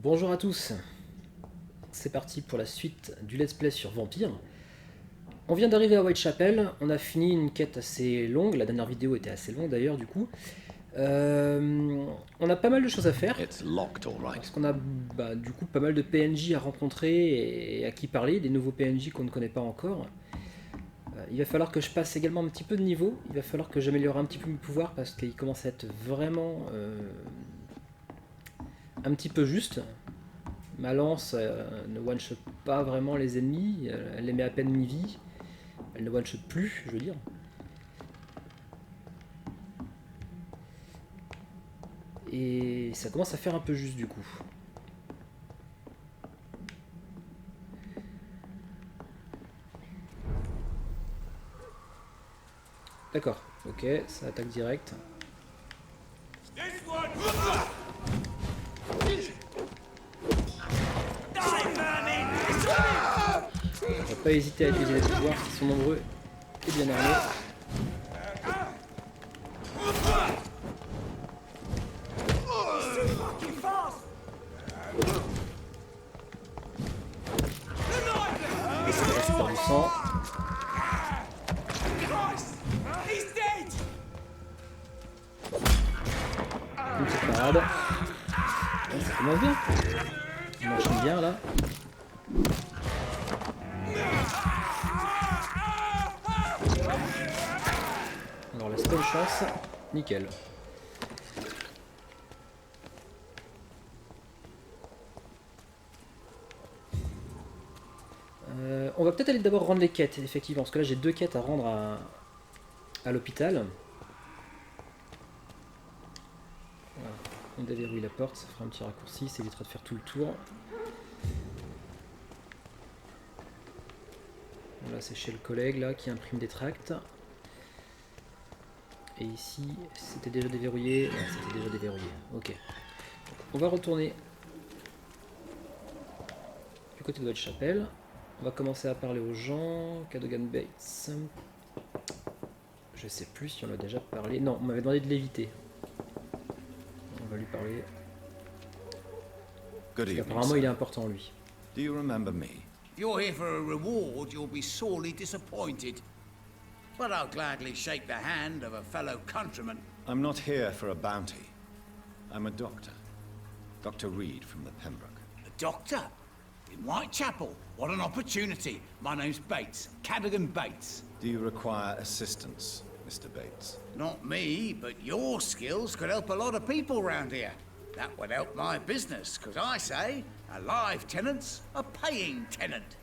Bonjour à tous, c'est parti pour la suite du let's play sur Vampyr. On vient d'arriver à Whitechapel, on a fini une quête assez longue, la dernière vidéo était assez longue d'ailleurs du coup. On a pas mal de choses à faire, parce qu'on a du coup pas mal de PNJ à rencontrer et à qui parler, des nouveaux PNJ qu'on ne connaît pas encore. Il va falloir que je passe également un petit peu de niveau, il va falloir que j'améliore un petit peu mes pouvoirs parce qu'il commence à être vraiment un petit peu juste. Ma lance ne one-shot pas vraiment les ennemis, elle les met à peine mi-vie. Elle ne one-shot plus, je veux dire. Et ça commence à faire un peu juste du coup. D'accord, ok, ça attaque direct. On va pas hésiter à utiliser les pouvoirs qui sont nombreux et bien armés. Ça perd du sang. Une petite parade. Ouais, ça commence bien. On enchaîne bien là. Alors la stun chance, nickel. On va peut-être aller d'abord rendre les quêtes, effectivement, parce que là j'ai 2 quêtes à rendre à l'hôpital. Voilà. On déverrouille la porte, ça fera un petit raccourci, ça évitera de faire tout le tour. Là c'est chez le collègue là qui imprime des tracts. Et ici c'était déjà déverrouillé, ouais, c'était déjà déverrouillé. Ok. On va retourner du côté de Whitechapel. On va commencer à parler aux gens. Cadogan Bates. Je sais plus si on a déjà parlé. Non, on m'avait demandé de l'éviter. On va lui parler. Parce qu'apparemment il est important lui. Do you remember me? If you're here for a reward, you'll be sorely disappointed. But I'll gladly shake the hand of a fellow countryman. I'm not here for a bounty. I'm a doctor. Dr. Reed from the Pembroke. A doctor? In Whitechapel? What an opportunity. My name's Bates, Cadogan Bates. Do you require assistance, Mr. Bates? Not me, but your skills could help a lot of people round here. That would help my business, because I say, a live tenant's a paying tenant.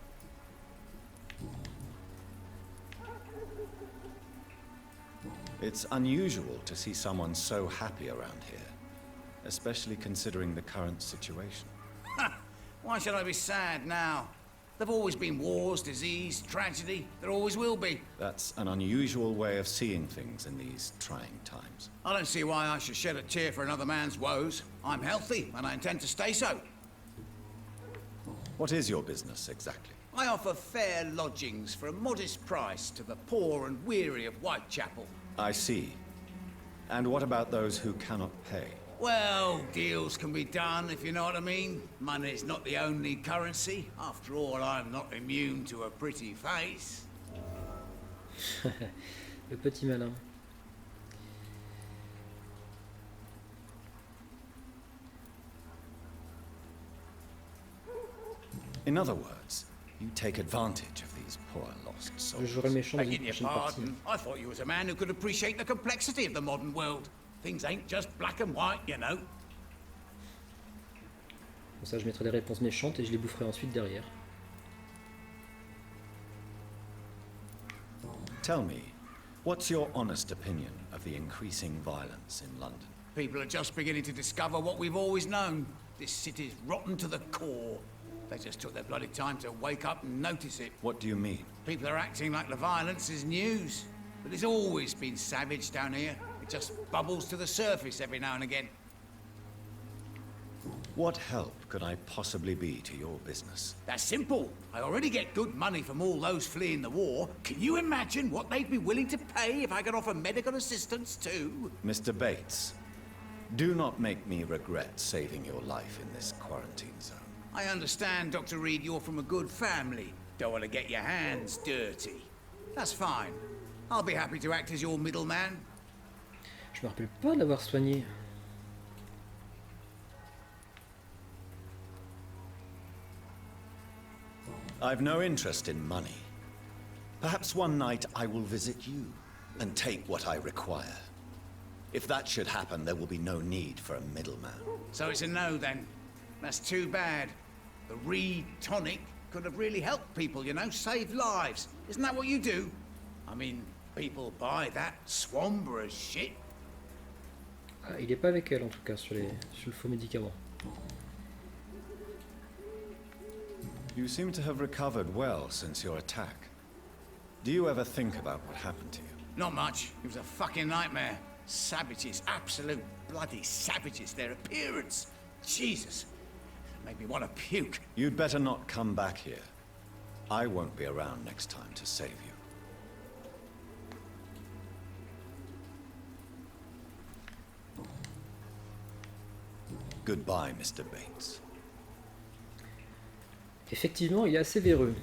It's unusual to see someone so happy around here, especially considering the current situation. Why should I be sad now? There've always been wars, disease, tragedy. There always will be. That's an unusual way of seeing things in these trying times. I don't see why I should shed a tear for another man's woes. I'm healthy, and I intend to stay so. What is your business exactly? I offer fair lodgings for a modest price to the poor and weary of Whitechapel. I see. And what about those who cannot pay? Well, deals can be done, if you know what I mean. Money's not the only currency. After all, I'm not immune to a pretty face. Le petit malin. In other words, you take advantage of these poor lost Je souls. jouerai le méchant dans une Begging your prochaine partie. pardon, I thought you was a man who could appreciate the complexity of the modern world. Things ain't just black and white, you know. Pour ça je mettrai des réponses méchantes et je les boufferai ensuite derrière. Tell me, what's your honest opinion of the increasing violence in London? People are just beginning to discover what we've always known. This city's rotten to the core. They just took their bloody time to wake up and notice it. What do you mean? People are acting like the violence is news. But it's always been savage down here. It just bubbles to the surface every now and again. What help could I possibly be to your business? That's simple. I already get good money from all those fleeing the war. Can you imagine what they'd be willing to pay if I could offer medical assistance too? Mr. Bates, Do not make me regret saving your life in this quarantine zone. I understand, Dr. Reed, you're from a good family. Don't want to get your hands dirty. That's fine. I'll be happy to act as your middleman. Je me rappelle pas de l'avoir soigné. I've no interest in money. Perhaps one night I will visit you and take what I require. If that should happen, there will be no need for a middleman. So it's a no then. That's too bad. The Reed tonic could have really helped people, you know, saved lives. Isn't that what you do? I mean, people buy that Swambra shit. Ah, il est pas avec elle en tout cas sur le faux médicament. You seem to have recovered well since your attack. Do you ever think about what happened to you? Not much. It was a fucking nightmare. Savages, absolute bloody savages. Their appearance. Jesus. Made me want to puke. You'd better not come back here. I won't be around next time to save you. Goodbye, Mr. Bates. Effectivement, il est assez véreux.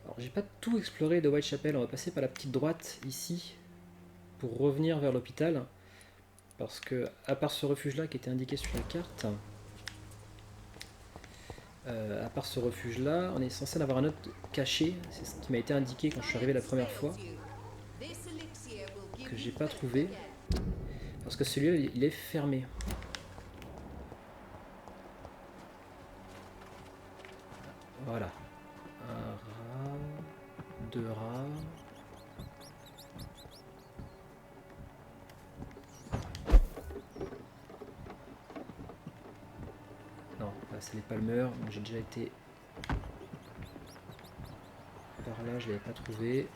Alors, j'ai pas tout exploré de Whitechapel. On va passer par la petite droite ici pour revenir vers l'hôpital. Parce que, à part ce refuge-là qui était indiqué sur la carte, à part ce refuge-là, on est censé en avoir un autre caché. C'est ce qui m'a été indiqué quand je suis arrivé la première fois. Que j'ai pas trouvé. Parce que celui-là, il est fermé. Voilà. Un rat, deux rats. Non, là c'est les palmeurs. J'ai déjà été par là, je l'avais pas trouvé.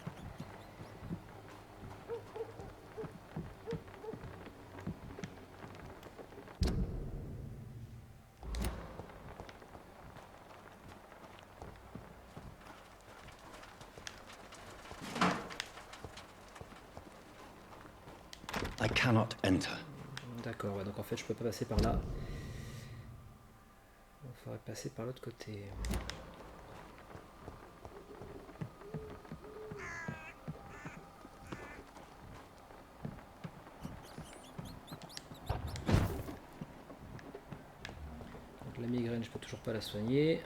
I cannot enter. D'accord, ouais, donc en fait je peux pas passer par là. Il faudrait passer par l'autre côté. Donc la migraine, je peux toujours pas la soigner.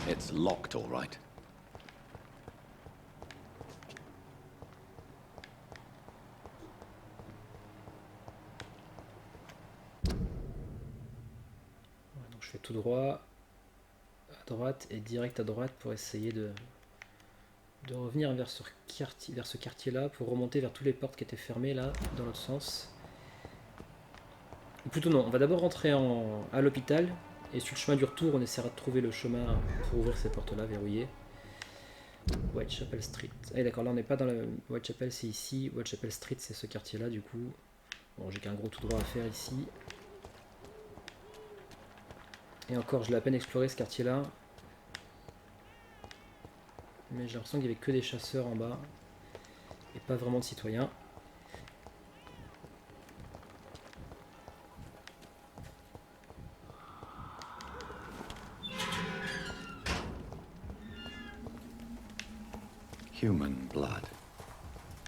It's locked, all right. Donc je fais tout droit, à droite et direct à droite pour essayer de revenir vers ce quartier-là pour remonter vers toutes les portes qui étaient fermées là, dans l'autre sens. Ou plutôt non, on va d'abord rentrer à l'hôpital. Et sur le chemin du retour, on essaiera de trouver le chemin pour ouvrir ces portes-là verrouillées. Whitechapel Street. Ah d'accord, là on n'est pas dans la Whitechapel, c'est ici. Whitechapel Street, c'est ce quartier-là du coup. Bon, j'ai qu'un gros tout droit à faire ici. Et encore, je l'ai à peine exploré ce quartier-là. Mais j'ai l'impression qu'il n'y avait que des chasseurs en bas. Et pas vraiment de citoyens. Human blood.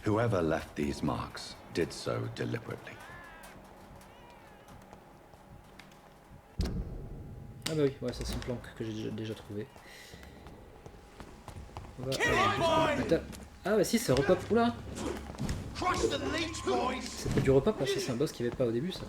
Whoever left these marks did so deliberately. Ah bah oui, ouais, ça c'est une planque que j'ai déjà trouvé. Ah bah si, c'est repop. Oula, c'est pas du repop, parce que c'est un boss qui avait pas au début ça.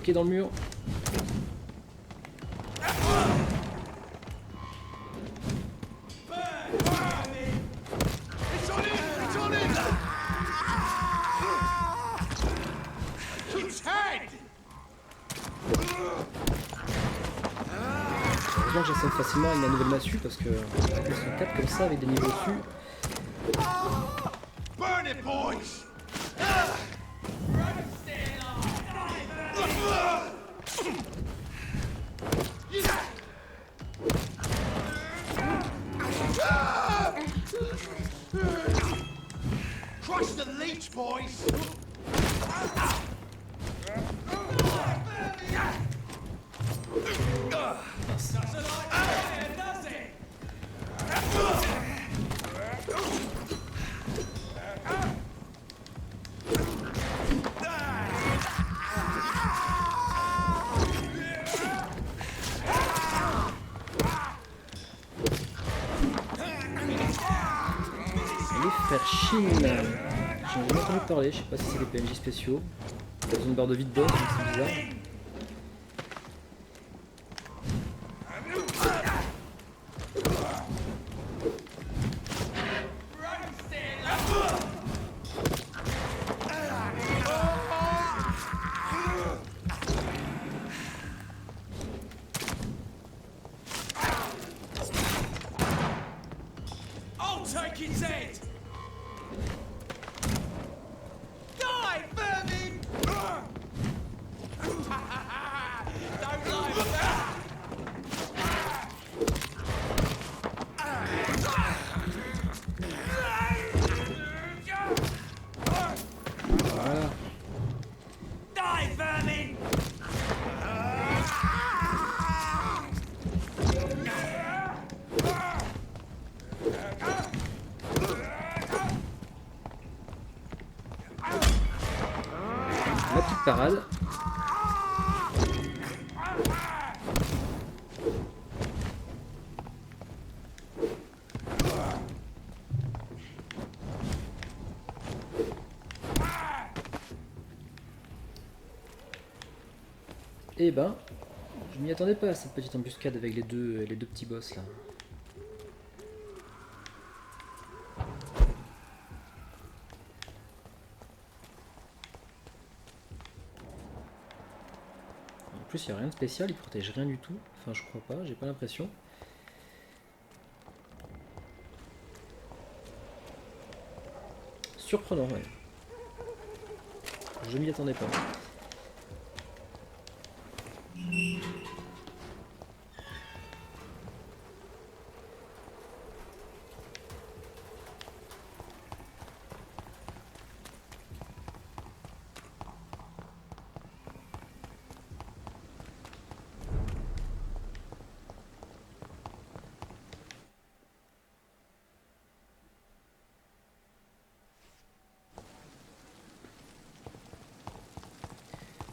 bloqué dans le mur. Heureusement que j'assomme facilement avec ma nouvelle massue parce que ils sont 4 comme ça avec des niveaux dessus. Burn it, boys! Crush the leech, boys! Faire Chine. J'en ai jamais entendu parler, je sais pas si c'est des PNJ spéciaux. Dans une barre de vie de boss, c'est bizarre. I'll take its head! Die, vermin! Don't lie with that! Voilà. Die, vermin! La petite parade. Eh ben, je m'y attendais pas à cette petite embuscade avec les deux petits boss là. En plus, il n'y a rien de spécial, il protège rien du tout. Enfin, je crois pas, j'ai pas l'impression. Surprenant, ouais. Je m'y attendais pas.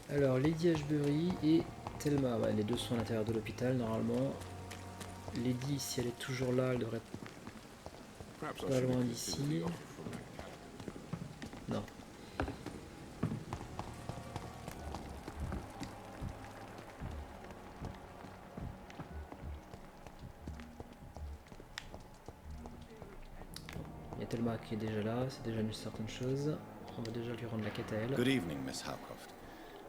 Alors, Lady Ashbury et Thelma, ouais, les deux sont à l'intérieur de l'hôpital normalement. Lady, si elle est toujours là, elle devrait pas loin d'ici. Non. Il y a Thelma qui est déjà là, c'est déjà une certaine chose. On va déjà lui rendre la quête à elle. Good evening, Miss Howcroft.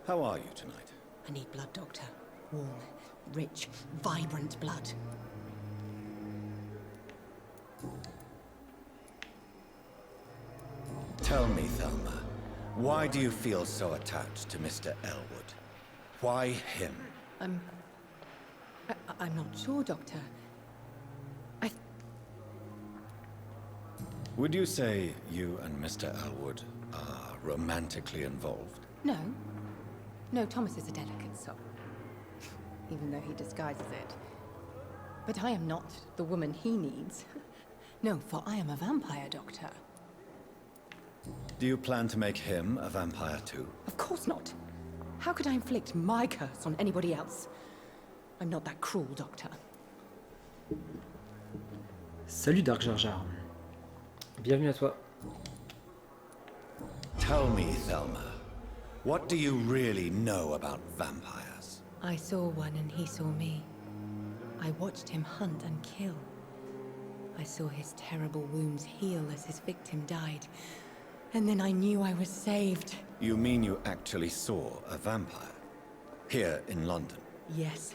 How are you tonight? I need blood, Doctor. Warm, rich, vibrant blood. Tell me, Thelma, why do you feel so attached to Mr. Elwood? Why him? I'm not sure, Doctor. Would you say you and Mr. Elwood are romantically involved? No. No, Thomas is a delicate soul. Even though he disguises it. But I am not the woman he needs. No, for I am a vampire, Doctor. Do you plan to make him a vampire too? Of course not. How could I inflict my curse on anybody else? I'm not that cruel, Doctor. Salut Dark Jar Jar. Bienvenue à toi. Tell me, Thelma, What do you really know about vampires? I saw one and he saw me. I watched him hunt and kill. I saw his terrible wounds heal as his victim died. And then I knew I was saved. You mean you actually saw a vampire? Here in London? Yes.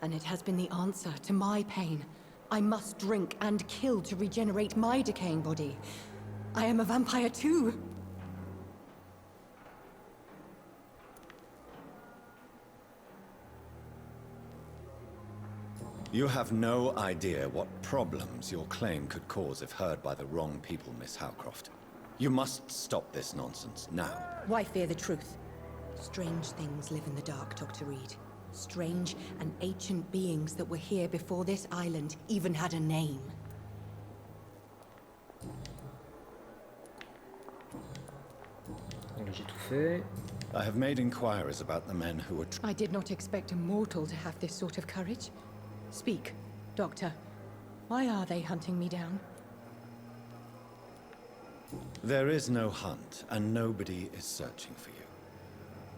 And it has been the answer to my pain. I must drink and kill to regenerate my decaying body. I am a vampire too. You have no idea what problems your claim could cause if heard by the wrong people, Miss Howcroft. You must stop this nonsense now. Why fear the truth? Strange things live in the dark, Dr. Reed. Strange and ancient beings that were here before this island even had a name. J'ai tout fait. I have made inquiries about the men who were... I did not expect a mortal to have this sort of courage. Speak, Doctor. Why are they hunting me down? There is no hunt, and nobody is searching for you.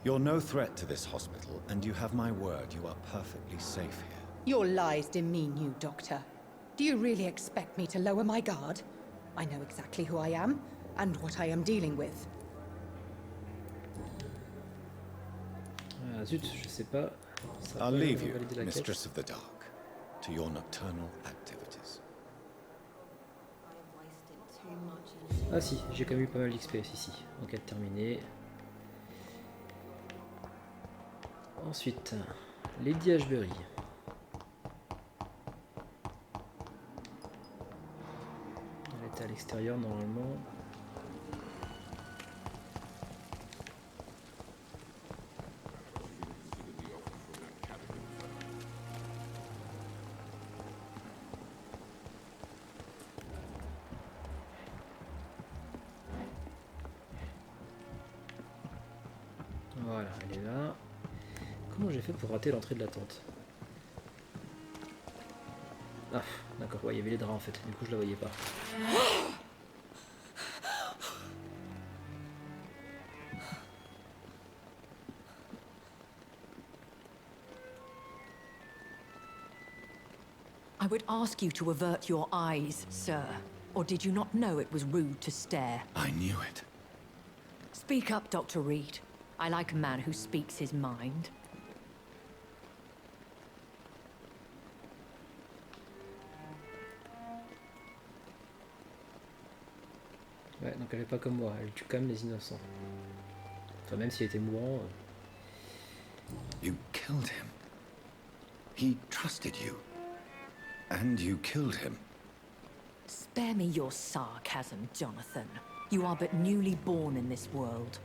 You're no threat to this hospital, and you have my word you are perfectly safe here. Your lies demean you, Doctor. Do you really expect me to lower my guard? I know exactly who I am, and what I am dealing with. Ah, zut, je sais pas. Ça I'll va leave you, valider la quête. Mistress of the Dark, to your nocturnal activities. Ah si, j'ai quand même eu pas mal d'XP, si. Enquête terminée. Ensuite, Lady Ashbury. Elle était à l'extérieur normalement. Voilà, elle est là. Comment j'ai fait pour rater l'entrée de la tente? Ah, d'accord, ouais, il y avait les draps en fait, du coup je la voyais pas. I would ask you to avert your eyes, sir. Or did you not know it was rude to stare? I knew it. Speak up, Dr. Reed. I like a man who speaks his mind. Ouais, donc elle est pas comme moi, elle tue quand même les innocents. Enfin, même s'il était mourant. You killed him. He trusted you. And you killed him. Spare me your sarcasm, Jonathan. You are but newly born in this world.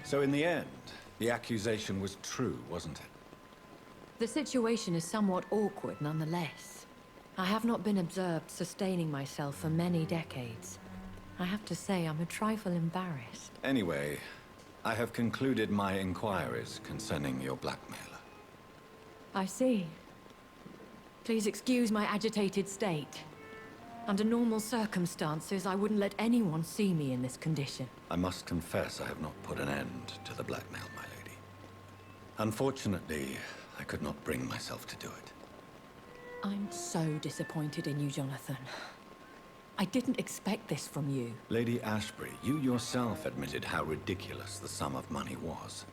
So in the end, the accusation was true, wasn't it? The situation is somewhat awkward nonetheless. I have not been observed sustaining myself for many decades. I have to say I'm a trifle embarrassed. Anyway, I have concluded my inquiries concerning your blackmailer. I see. Please excuse my agitated state. Under normal circumstances, I wouldn't let anyone see me in this condition. I must confess I have not put an end to the blackmail, my lady. Unfortunately, I could not bring myself to do it. I'm so disappointed in you, Jonathan. I didn't expect this from you. Lady Ashbury, you yourself admitted how ridiculous the sum of money was.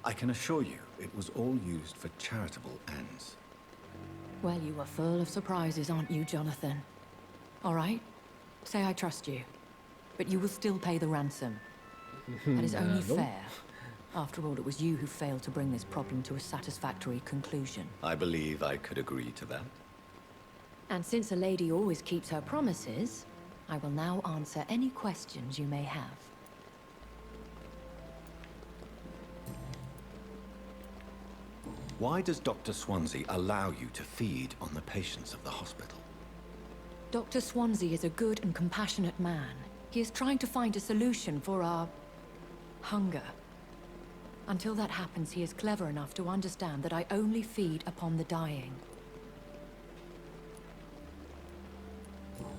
I can assure you, it was all used for charitable ends. Well, you are full of surprises, aren't you, Jonathan? All right, say I trust you, but you will still pay the ransom. That is only fair. After all, it was you who failed to bring this problem to a satisfactory conclusion. I believe I could agree to that. And since a lady always keeps her promises, I will now answer any questions you may have. Why does Dr. Swansea allow you to feed on the patients of the hospital? Dr. Swansea is a good and compassionate man. He is trying to find a solution for our hunger. Until that happens, he is clever enough to understand that I only feed upon the dying.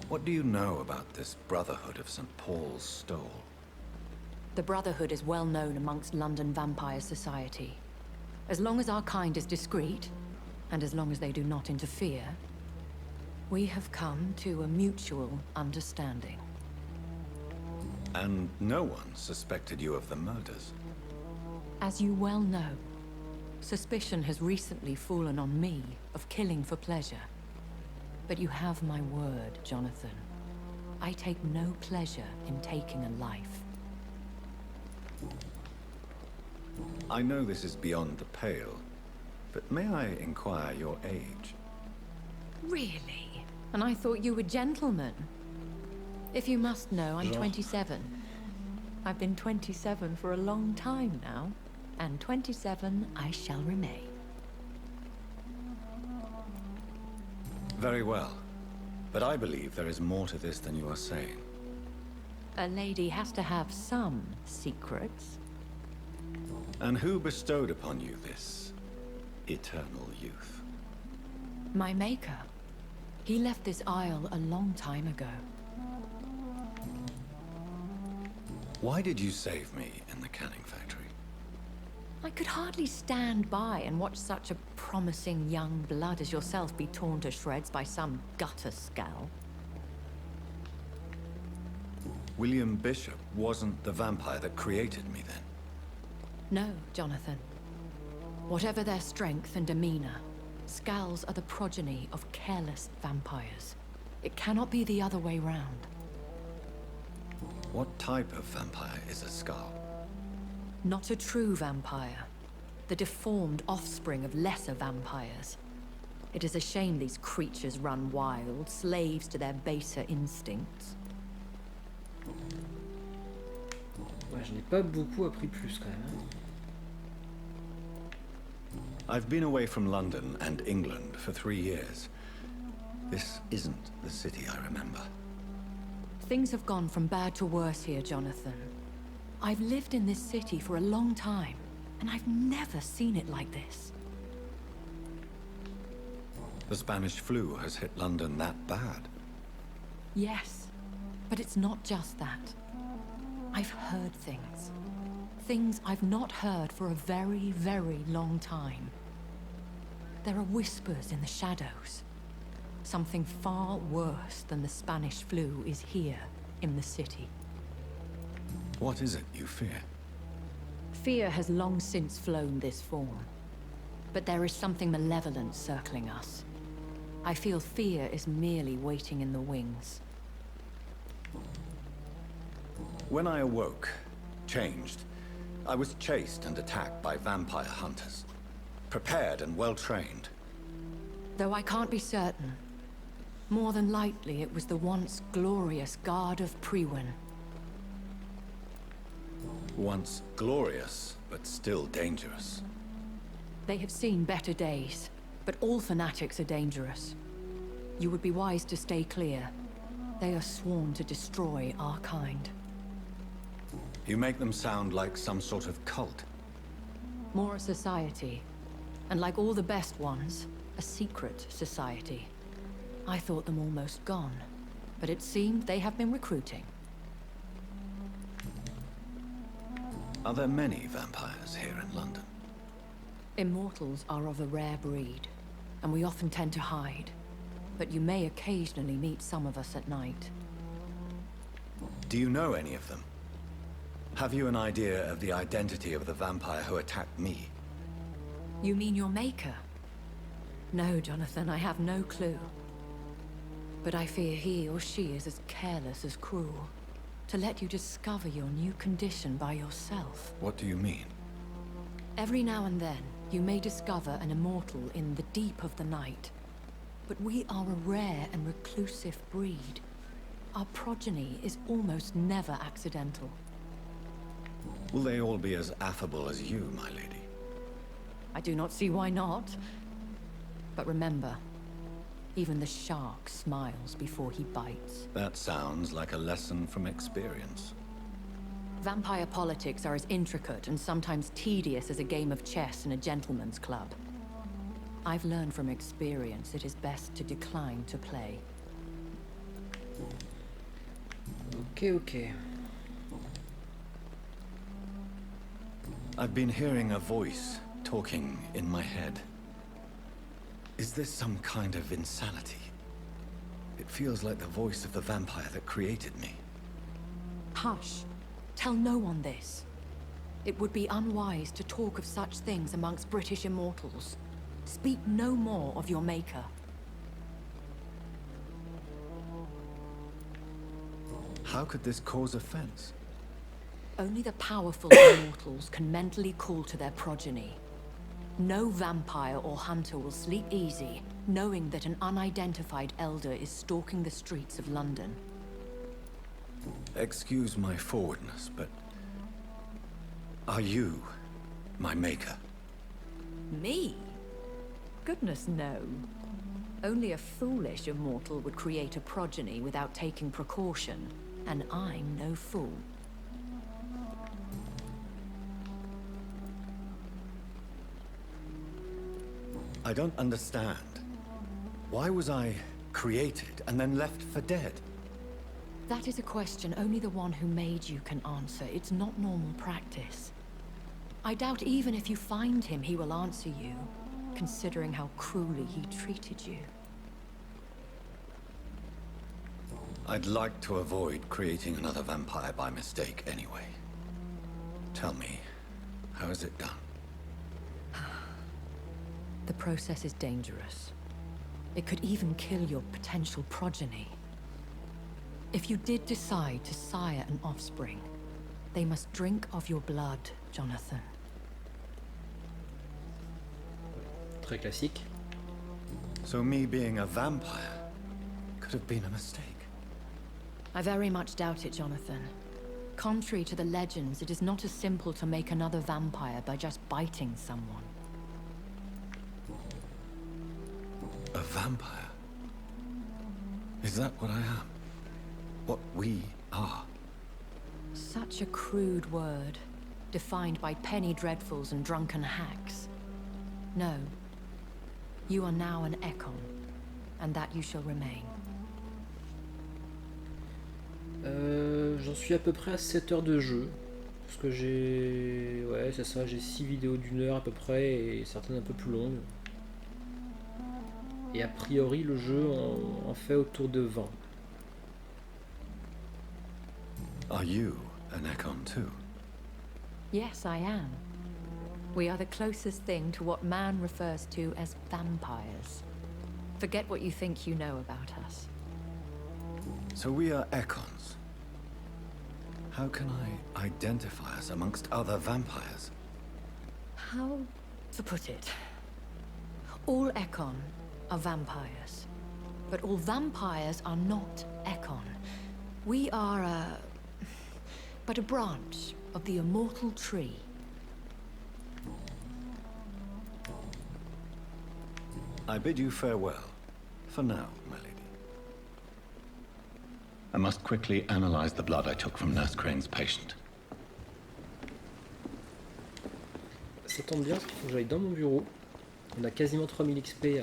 What do you know about this Brotherhood of St. Paul's Stole? The Brotherhood is well known amongst London vampire society. As long as our kind is discreet, and as long as they do not interfere, we have come to a mutual understanding. And no one suspected you of the murders? As you well know, suspicion has recently fallen on me of killing for pleasure. But you have my word, Jonathan. I take no pleasure in taking a life. I know this is beyond the pale, but may I inquire your age? Really? And I thought you were gentlemen. If you must know, I'm 27. I've been 27 for a long time now, and 27 I shall remain. Very well. But I believe there is more to this than you are saying. A lady has to have some secrets. And who bestowed upon you this eternal youth? My maker. He left this isle a long time ago. Why did you save me in the canning factory? I could hardly stand by and watch such a promising young blood as yourself be torn to shreds by some gutter scowl. William Bishop wasn't the vampire that created me then? No, Jonathan. Whatever their strength and demeanor, Scowls are the progeny of careless vampires. It cannot be the other way round. What type of vampire is a Scowl? Not a true vampire. The deformed offspring of lesser vampires. It is a shame these creatures run wild, slaves to their baser instincts. Ouais, je n'ai pas beaucoup appris plus quand même. I've been away from London and England for 3 years. This isn't the city I remember. Things have gone from bad to worse here, Jonathan. I've lived in this city for a long time, and I've never seen it like this. The Spanish flu has hit London that bad. Yes, but it's not just that. I've heard things. Things I've not heard for a very, very long time. There are whispers in the shadows. Something far worse than the Spanish flu is here in the city. What is it you fear? Fear has long since flown this form. But there is something malevolent circling us. I feel fear is merely waiting in the wings. When I awoke, changed, I was chased and attacked by vampire hunters. Prepared and well-trained. Though I can't be certain. More than likely, it was the once glorious Guard of Priwen. Once glorious, but still dangerous. They have seen better days, but all fanatics are dangerous. You would be wise to stay clear. They are sworn to destroy our kind. You make them sound like some sort of cult. More a society. And like all the best ones, a secret society. I thought them almost gone, but it seemed they have been recruiting. Are there many vampires here in London? Immortals are of a rare breed, and we often tend to hide. But you may occasionally meet some of us at night. Do you know any of them? Have you an idea of the identity of the vampire who attacked me? You mean your maker? No, Jonathan, I have no clue. But I fear he or she is as careless as cruel. To let you discover your new condition by yourself. What do you mean? Every now and then, you may discover an immortal in the deep of the night. But we are a rare and reclusive breed. Our progeny is almost never accidental. Will they all be as affable as you, my lady? I do not see why not. But remember, even the shark smiles before he bites. That sounds like a lesson from experience. Vampire politics are as intricate and sometimes tedious as a game of chess in a gentleman's club. I've learned from experience it is best to decline to play. Ok. I've been hearing a voice talking in my head. Is this some kind of insanity? It feels like the voice of the vampire that created me. Hush. Tell no one this. It would be unwise to talk of such things amongst British immortals. Speak no more of your maker. How could this cause offense? Only the powerful immortals can mentally call to their progeny. No vampire or hunter will sleep easy, knowing that an unidentified elder is stalking the streets of London. Excuse my forwardness, but... are you my maker? Me? Goodness, no. Only a foolish immortal would create a progeny without taking precaution, and I'm no fool. I don't understand. Why was I created and then left for dead? That is a question only the one who made you can answer. It's not normal practice. I doubt even if you find him, he will answer you, considering how cruelly he treated you. I'd like to avoid creating another vampire by mistake anyway. Tell me, how is it done? The process is dangerous. It could even kill your potential progeny. If you did decide to sire an offspring, they must drink of your blood, Jonathan. Très classique. So me being a vampire could have been a mistake. I very much doubt it, Jonathan. Contrary to the legends, it is not as simple to make another vampire by just biting someone. A vampire? Is that what I am? What we are? Such a crude word, defined by penny dreadfuls and drunken hacks. No. You are now an Ekon, and that you shall remain. J'en suis à peu près à 7 heures de jeu. Parce que j'ai... ouais, c'est ça, j'ai 6 vidéos d'une heure à peu près, et certaines un peu plus longues. Et a priori, le jeu en fait autour de 20. Are you an Ekon too? Yes, I am. We are the closest thing to what man refers to as vampires. Forget what you think you know about us. So we are Ekons. How can I identify us amongst other vampires? How to put it? All Ekon are vampires. But all vampires are not Ekon. We are but a branch of the immortal tree. I bid you farewell. For now, my lady. I must quickly analyze the blood I took from Nurse Crane's patient. Ça tombe bien, parce qu'il faut que j'aille dans mon bureau. On a quasiment 3000 XP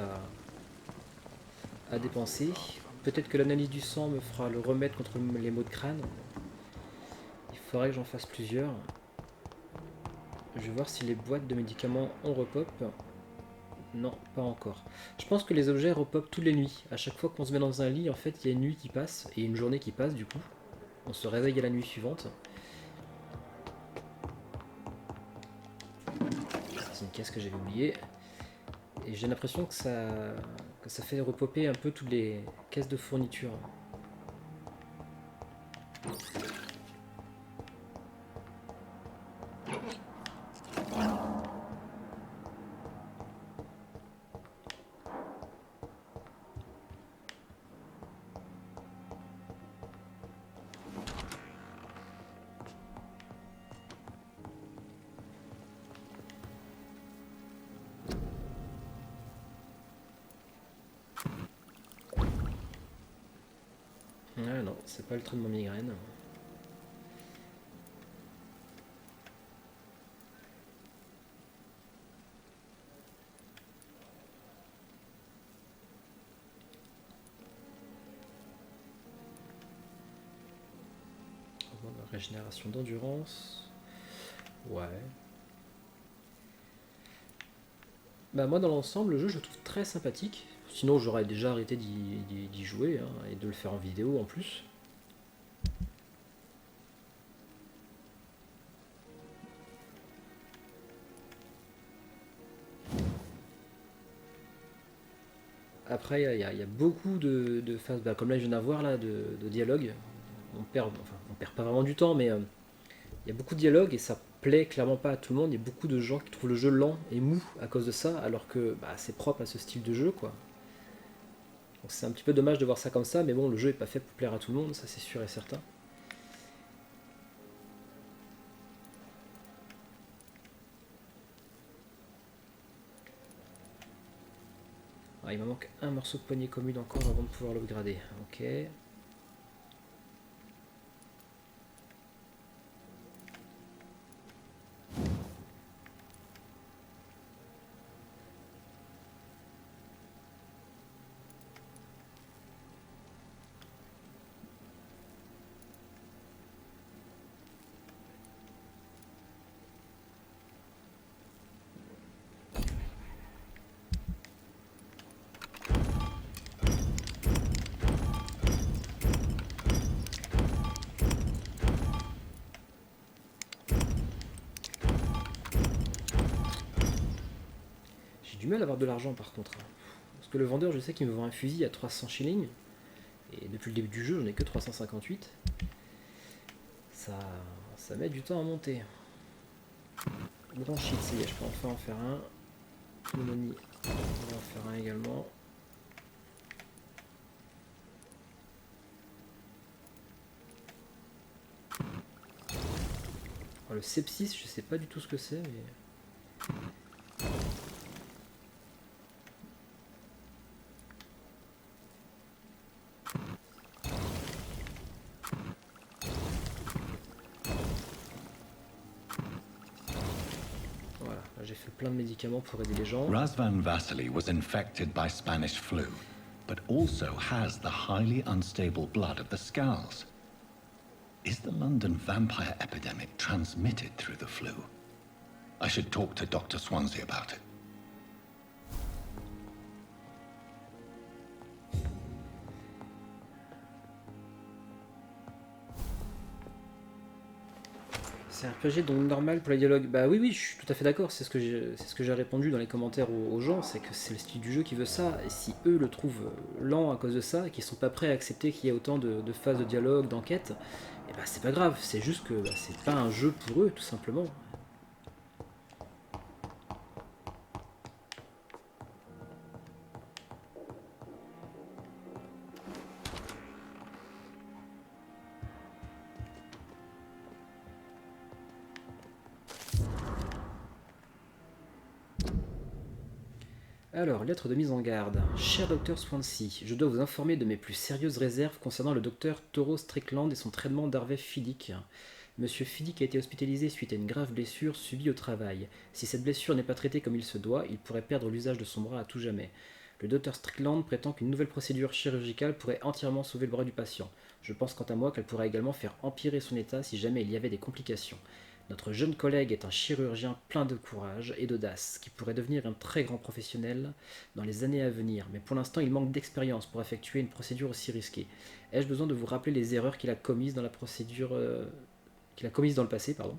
à dépenser. Peut-être que l'analyse du sang me fera le remède contre les maux de crâne. Il faudrait que j'en fasse plusieurs. Je vais voir si les boîtes de médicaments ont repop. Non, pas encore. Je pense que les objets repopent toutes les nuits. À chaque fois qu'on se met dans un lit, en fait, il y a une nuit qui passe et une journée qui passe du coup. On se réveille à la nuit suivante. C'est une caisse que j'avais oubliée. Et j'ai l'impression que ça fait repopper un peu toutes les caisses de fourniture. Ah non, c'est pas le traitement migraine. Régénération d'endurance. Ouais. Bah moi dans l'ensemble le jeu je le trouve très sympathique. Sinon j'aurais déjà arrêté d'y jouer hein, et de le faire en vidéo en plus. Après il y a beaucoup de phases, bah, comme là je viens d'avoir là de dialogue. On perd pas vraiment du temps mais il y a beaucoup de dialogues et ça plaît clairement pas à tout le monde. Il y a beaucoup de gens qui trouvent le jeu lent et mou à cause de ça alors que bah, c'est propre à ce style de jeu quoi. Donc c'est un petit peu dommage de voir ça comme ça, mais bon, le jeu est pas fait pour plaire à tout le monde, ça c'est sûr et certain. Ah, il me manque un morceau de poignée commune encore avant de pouvoir l'upgrader. Ok. J'ai du mal à avoir de l'argent par contre. Parce que le vendeur, je sais qu'il me vend un fusil à 300 shillings. Et depuis le début du jeu, j'en ai que 358. Ça met du temps à monter. Grand shit, ça y est, je peux enfin en faire un. Pneumonie, on va en faire un également. Alors, le sepsis, je sais pas du tout ce que c'est, mais... Voilà, j'ai fait plein de médicaments pour aider les gens. Razvan Vasily was infected by Spanish flu, but also has the highly unstable blood of the Scowls. Is the London vampire epidemic transmitted through the flu? I should talk to Dr. Swansea about it. C'est un RPG donc normal pour les dialogues. Bah oui, je suis tout à fait d'accord, c'est ce que j'ai répondu dans les commentaires aux gens, c'est que c'est le style du jeu qui veut ça, et si eux le trouvent lent à cause de ça, et qu'ils sont pas prêts à accepter qu'il y ait autant de phases de dialogue, d'enquête, et bah c'est pas grave, c'est juste que bah, c'est pas un jeu pour eux, tout simplement. Alors, lettre de mise en garde. Cher docteur Swansea, je dois vous informer de mes plus sérieuses réserves concernant le docteur Toro Strickland et son traitement d'Harvey Fiddick. Monsieur Fiddick a été hospitalisé suite à une grave blessure subie au travail. Si cette blessure n'est pas traitée comme il se doit, il pourrait perdre l'usage de son bras à tout jamais. Le docteur Strickland prétend qu'une nouvelle procédure chirurgicale pourrait entièrement sauver le bras du patient. Je pense quant à moi qu'elle pourrait également faire empirer son état si jamais il y avait des complications. Notre jeune collègue est un chirurgien plein de courage et d'audace, qui pourrait devenir un très grand professionnel dans les années à venir, mais pour l'instant il manque d'expérience pour effectuer une procédure aussi risquée. Ai-je besoin de vous rappeler les erreurs qu'il a commises dans la procédure qu'il a commises dans le passé, pardon.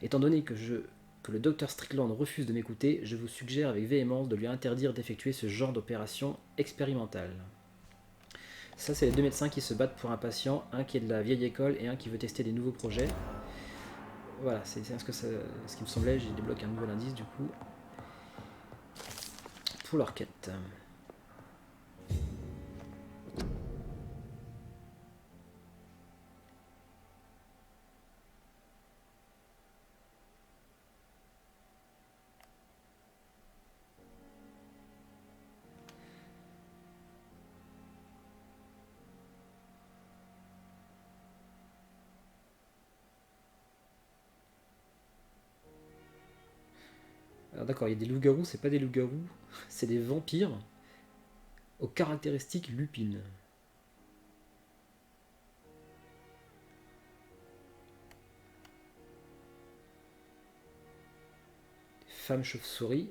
Étant donné que le docteur Strickland refuse de m'écouter, je vous suggère avec véhémence de lui interdire d'effectuer ce genre d'opération expérimentale. Ça, c'est les deux médecins qui se battent pour un patient, un qui est de la vieille école et un qui veut tester des nouveaux projets. Voilà, c'est ce qui me semblait, j'ai débloqué un nouvel indice du coup pour leur quête. Alors d'accord, il y a des loups-garous, c'est pas des loups-garous, c'est des vampires aux caractéristiques lupines. femme chauve-souris.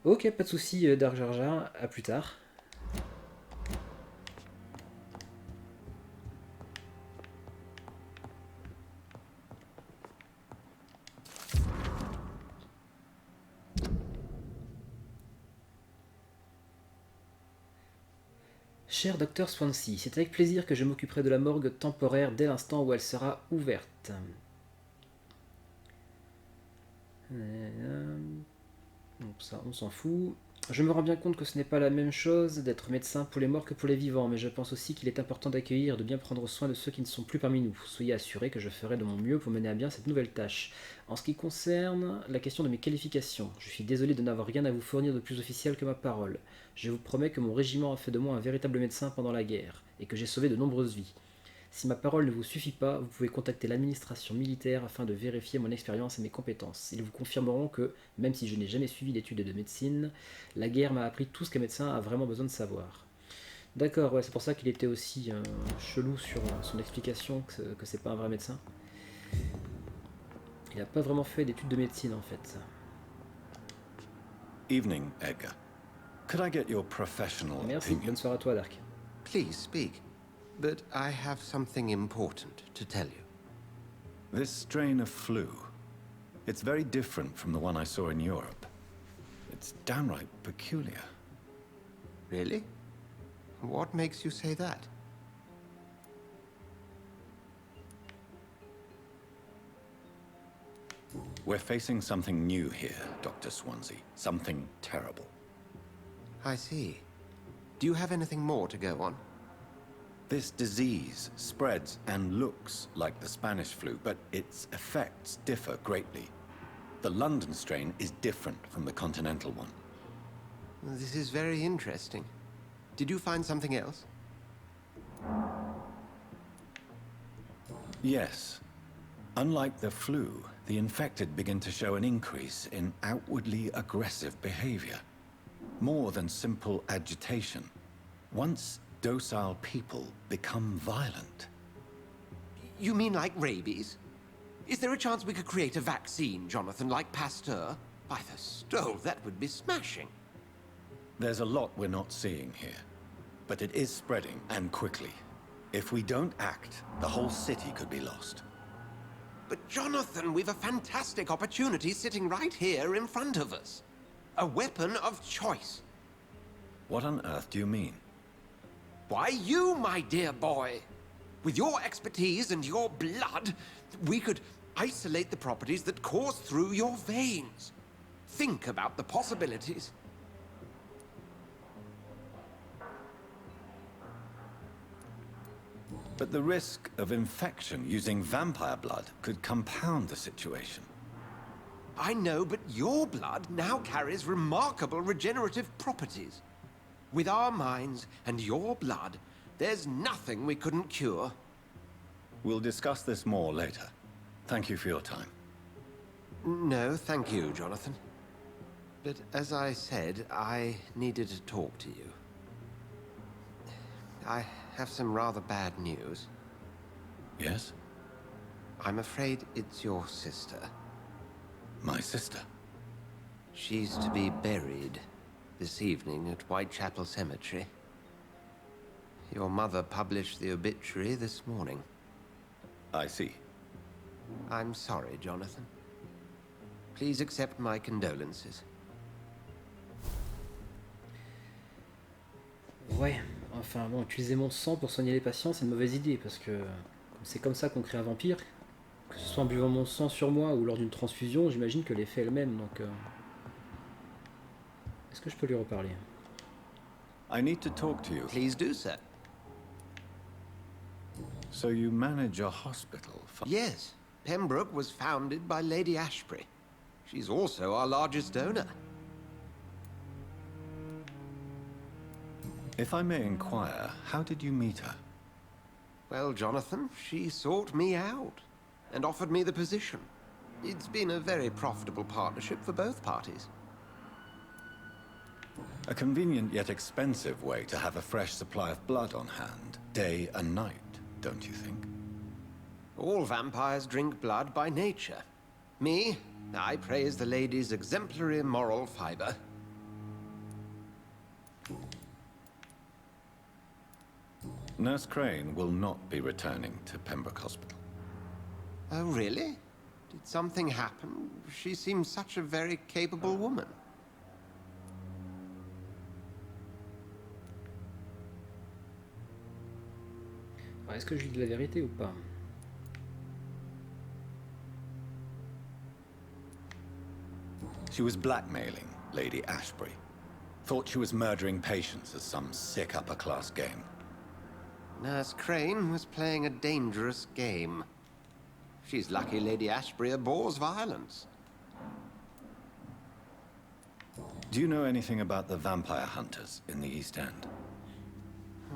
Ok, pas de soucis, Dark Jar Jar, à plus tard. Cher Docteur Swansea, c'est avec plaisir que je m'occuperai de la morgue temporaire dès l'instant où elle sera ouverte. Donc ça, on s'en fout. Je me rends bien compte que ce n'est pas la même chose d'être médecin pour les morts que pour les vivants, mais je pense aussi qu'il est important d'accueillir et de bien prendre soin de ceux qui ne sont plus parmi nous. Soyez assurés que je ferai de mon mieux pour mener à bien cette nouvelle tâche. En ce qui concerne la question de mes qualifications, je suis désolé de n'avoir rien à vous fournir de plus officiel que ma parole. Je vous promets que mon régiment a fait de moi un véritable médecin pendant la guerre, et que j'ai sauvé de nombreuses vies. Si ma parole ne vous suffit pas, vous pouvez contacter l'administration militaire afin de vérifier mon expérience et mes compétences. Ils vous confirmeront que, même si je n'ai jamais suivi d'études de médecine, la guerre m'a appris tout ce qu'un médecin a vraiment besoin de savoir. D'accord, ouais, c'est pour ça qu'il était aussi chelou sur son explication que c'est pas un vrai médecin. Il n'a pas vraiment fait d'études de médecine en fait. Evening, Edgar. Could I get your professional Merci, opinion? bonne soirée à toi, Dark. Please speak. But I have something important to tell you. This strain of flu, it's very different from the one I saw in Europe. It's downright peculiar. Really? What makes you say that? We're facing something new here, Dr. Swansea. Something terrible. I see. Do you have anything more to go on? This disease spreads and looks like the Spanish flu, but its effects differ greatly. The London strain is different from the continental one. This is very interesting. Did you find something else? Yes. Unlike the flu, the infected begin to show an increase in outwardly aggressive behavior. More than simple agitation. Once docile people become violent. You mean like rabies? Is there a chance we could create a vaccine, Jonathan, like Pasteur? By the stove, that would be smashing. There's a lot we're not seeing here. But it is spreading, and quickly. If we don't act, the whole city could be lost. But Jonathan, we've a fantastic opportunity sitting right here in front of us. A weapon of choice. What on earth do you mean? Why, you, my dear boy. With your expertise and your blood, we could isolate the properties that course through your veins. Think about the possibilities. But the risk of infection using vampire blood could compound the situation. I know, but your blood now carries remarkable regenerative properties. With our minds and your blood, there's nothing we couldn't cure. We'll discuss this more later. Thank you for your time. No, thank you, Jonathan. But as I said, I needed to talk to you. I have some rather bad news. Yes? I'm afraid it's your sister. My sister? She's to be buried this evening at Whitechapel Cemetery. Your mother published the obituary this morning. I see. I'm sorry, Jonathan. Please accept my condolences. Ouais, enfin bon, utiliser mon sang pour soigner les patients, c'est une mauvaise idée, parce que c'est comme ça qu'on crée un vampire. Que ce soit en buvant mon sang sur moi ou lors d'une transfusion, j'imagine que l'effet est le même, donc... Est-ce que je peux lui reparler? I need to talk to you. Please do, sir. So you manage a hospital for... Yes, Pembroke was founded by Lady Ashbury. She's also our largest donor. If I may inquire, how did you meet her? Well, Jonathan, she sought me out and offered me the position. It's been a very profitable partnership for both parties. A convenient yet expensive way to have a fresh supply of blood on hand, day and night, don't you think? All vampires drink blood by nature. Me, I praise the lady's exemplary moral fiber. Nurse Crane will not be returning to Pembroke Hospital. Oh, really? Did something happen? She seems such a very capable woman. Est-ce que je dis de la vérité ou pas? She was blackmailing Lady Ashbury. Thought she was murdering patients as some sick upper-class game. Nurse Crane was playing a dangerous game. She's lucky Lady Ashbury abhors violence. Do you know anything about the vampire hunters in the East End?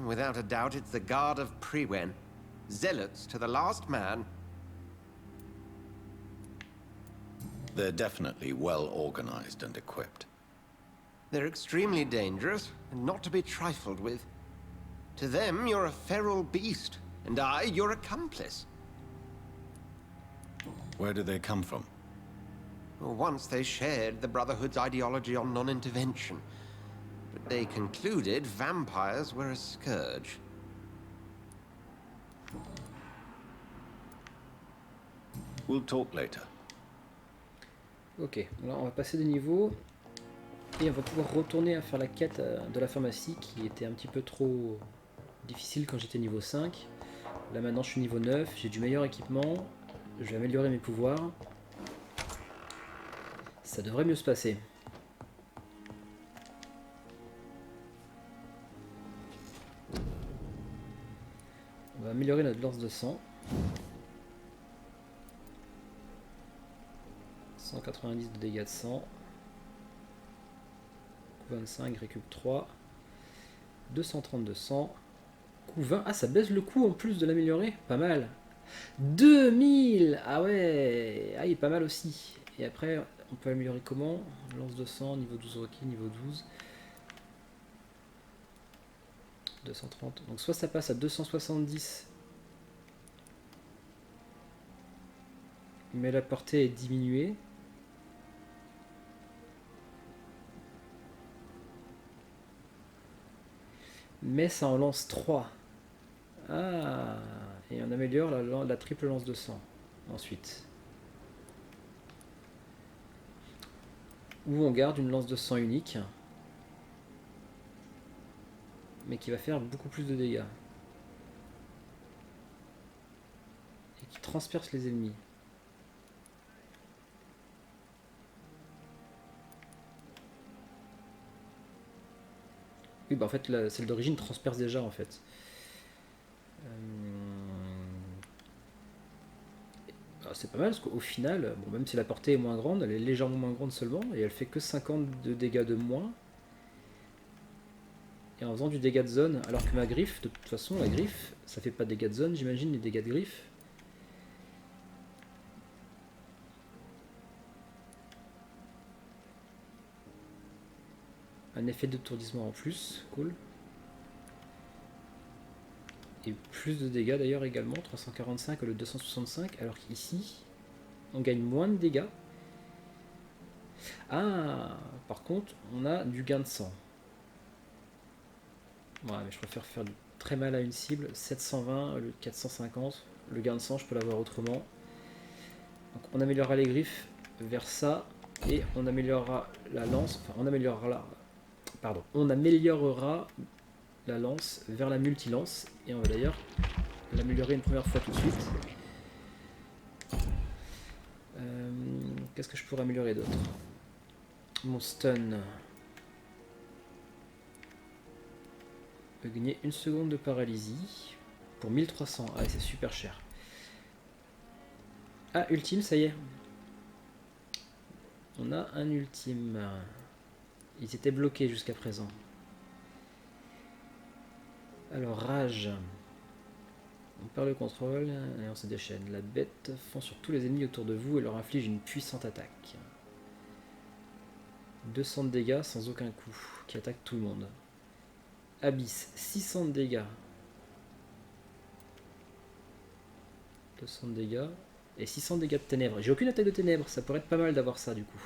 Without a doubt, it's the Guard of Prewen. Zealots to the last man. They're definitely well organized and equipped. They're extremely dangerous and not to be trifled with. To them, you're a feral beast, and I, your accomplice. Where do they come from? Once they shared the Brotherhood's ideology on non-intervention, but they concluded vampires were a scourge. We'll talk later. Ok, alors on va passer de niveau et on va pouvoir retourner à faire la quête de la pharmacie qui était un petit peu trop difficile quand j'étais niveau 5. Là maintenant je suis niveau 9, j'ai du meilleur équipement, je vais améliorer mes pouvoirs. Ça devrait mieux se passer. On va améliorer notre lance de sang. 190 de dégâts de sang. Coup 25, récup 3. 230 de sang. Coup 20. Ah, ça baisse le coup en plus de l'améliorer. Pas mal. 2000. Ah ouais. Ah, il est pas mal aussi. Et après, on peut améliorer comment? Lance de sang, niveau 12 requis, niveau 12. 230. Donc soit ça passe à 270. Mais la portée est diminuée. Mais ça en lance 3. Ah. Et on améliore la triple lance de sang. Ensuite. Ou on garde une lance de sang unique. Mais qui va faire beaucoup plus de dégâts. Et qui transperce les ennemis. Oui, bah en fait, celle d'origine transperce déjà en fait. C'est pas mal parce qu'au final, bon, même si la portée est moins grande, elle est légèrement moins grande seulement et elle fait que 50 de dégâts de moins. Et en faisant du dégât de zone, alors que ma griffe, de toute façon, la griffe, ça fait pas de dégâts de zone, j'imagine, les dégâts de griffe. Un effet d'étourdissement en plus, cool. Et plus de dégâts d'ailleurs également, 345 au lieu de 265, alors qu'ici, on gagne moins de dégâts. Ah, par contre, on a du gain de sang. Ouais, mais je préfère faire du très mal à une cible, 720 au lieu de 450. Le gain de sang, je peux l'avoir autrement. Donc on améliorera les griffes vers ça, et on améliorera la lance, enfin on améliorera la... Pardon, on améliorera la lance vers la multilance et on va d'ailleurs l'améliorer une première fois tout de suite. Qu'est-ce que je pourrais améliorer d'autre? Mon stun. Je vais gagner une seconde de paralysie pour 1300. Ah, c'est super cher. Ah, ultime, ça y est. On a un ultime. Ils étaient bloqués jusqu'à présent. Alors, rage. On perd le contrôle et on se déchaîne. La bête fond sur tous les ennemis autour de vous et leur inflige une puissante attaque. 200 de dégâts sans aucun coup, qui attaque tout le monde. Abyss, 600 de dégâts. 200 de dégâts. Et 600 de dégâts de ténèbres. J'ai aucune attaque de ténèbres, ça pourrait être pas mal d'avoir ça du coup.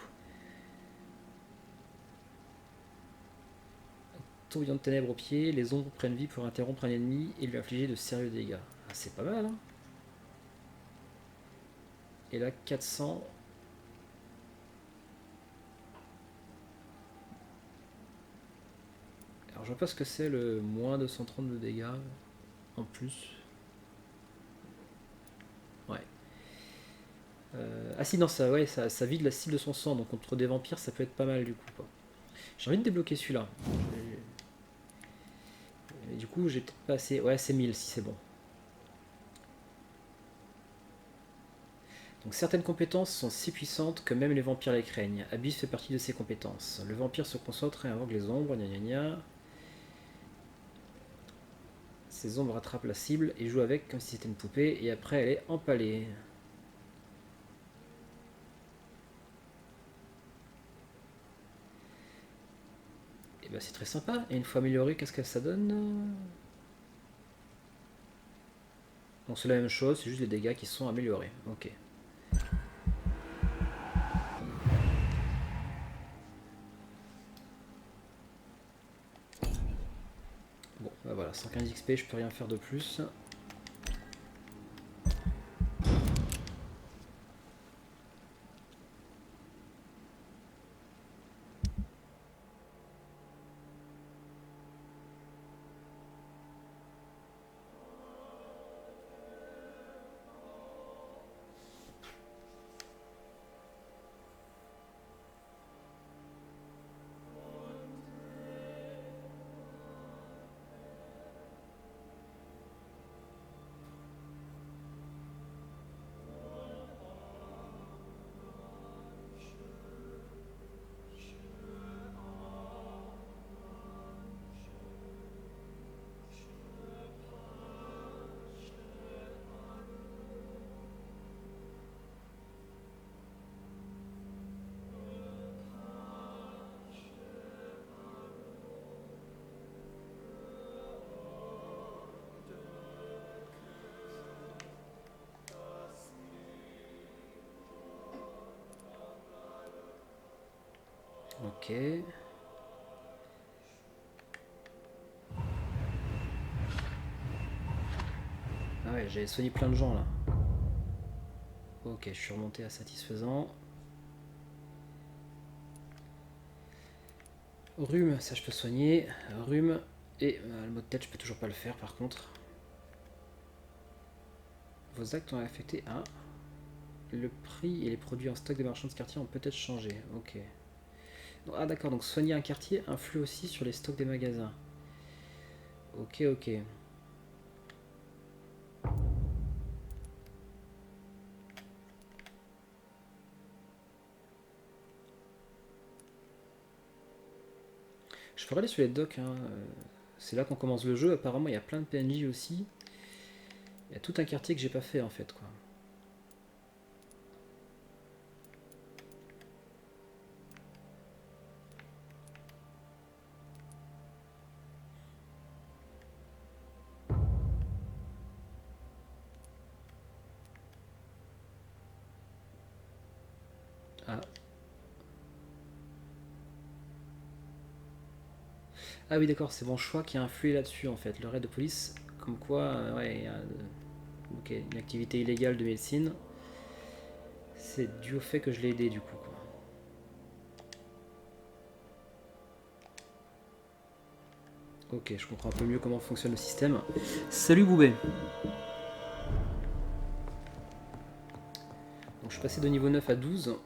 Tourbillon de ténèbres au pied, les ombres prennent vie pour interrompre un ennemi et lui infliger de sérieux dégâts. Ah, c'est pas mal, hein. Et là, 400. Alors, je vois pas ce que c'est le moins 230 de dégâts en plus. Ouais. Ah si, non, ça, ouais, ça vide la cible de son sang, donc contre des vampires, ça peut être pas mal du coup. J'ai envie de débloquer celui-là. Et du coup, j'ai peut-être pas assez. Ouais, c'est 1000 si c'est bon. Donc certaines compétences sont si puissantes que même les vampires les craignent. Abyss fait partie de ces compétences. Le vampire se concentre et invoque les ombres, gna gna gna. Ces ombres attrapent la cible et jouent avec comme si c'était une poupée, et après elle est empalée. Et bah c'est très sympa. Et une fois amélioré, qu'est-ce que ça donne? Bon, c'est la même chose, c'est juste les dégâts qui sont améliorés. Ok. Bon, bah voilà, 115 XP, je peux rien faire de plus. Ok. Ah ouais, j'avais soigné plein de gens là. Ok, je suis remonté à satisfaisant. Rhume, ça je peux soigner. Rhume et le mot de tête, je peux toujours pas le faire par contre. Vos actes ont affecté à... Le prix et les produits en stock des marchands de ce quartier ont peut-être changé. Ok. Ah d'accord, donc soigner un quartier influe aussi sur les stocks des magasins. Ok, ok. Je ferai aller sur les docks, hein. C'est là qu'on commence le jeu. Apparemment, il y a plein de PNJ aussi. Il y a tout un quartier que j'ai pas fait en fait, quoi. Ah. Ah oui d'accord, c'est mon choix qui a influé là-dessus en fait. Le raid de police, comme quoi, ouais, il y a okay, une activité illégale de médecine. C'est dû au fait que je l'ai aidé du coup, quoi. Ok, je comprends un peu mieux comment fonctionne le système. Salut Boubet. Donc je suis passé de niveau 9 à 12.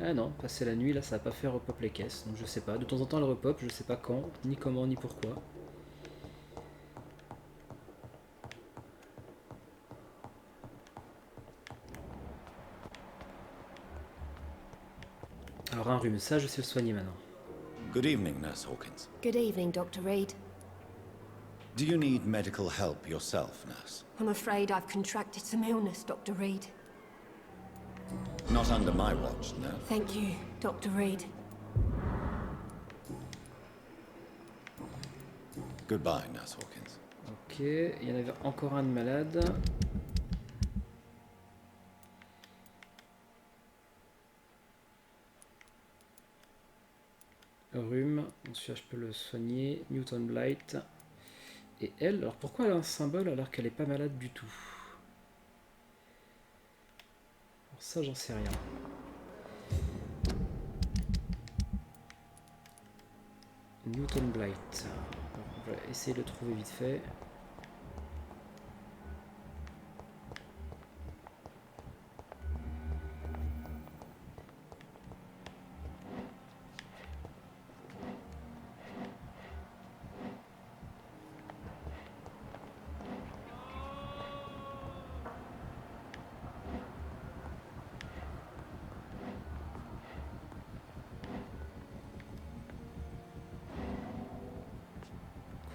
Ah non, passer la nuit là ça va pas faire repop les caisses, donc je sais pas. De temps en temps elle repop, je sais pas quand, ni comment, ni pourquoi. Alors un rhume, ça je sais le soigner maintenant. Good evening, Nurse Hawkins. Good evening, Dr. Reed. Do you need medical help yourself, Nurse? I'm afraid I've contracted some illness, Dr. Reed. Not under my watch, no. Thank you, Dr. Reed. Goodbye, Nurse Hawkins. Ok, il y en avait encore un de malade. Rhume, celui-là je peux le soigner. Newton Blight. Et elle, alors pourquoi elle a un symbole alors qu'elle est pas malade du tout? Alors ça j'en sais rien. Newton Blight. Alors, on va essayer de le trouver vite fait.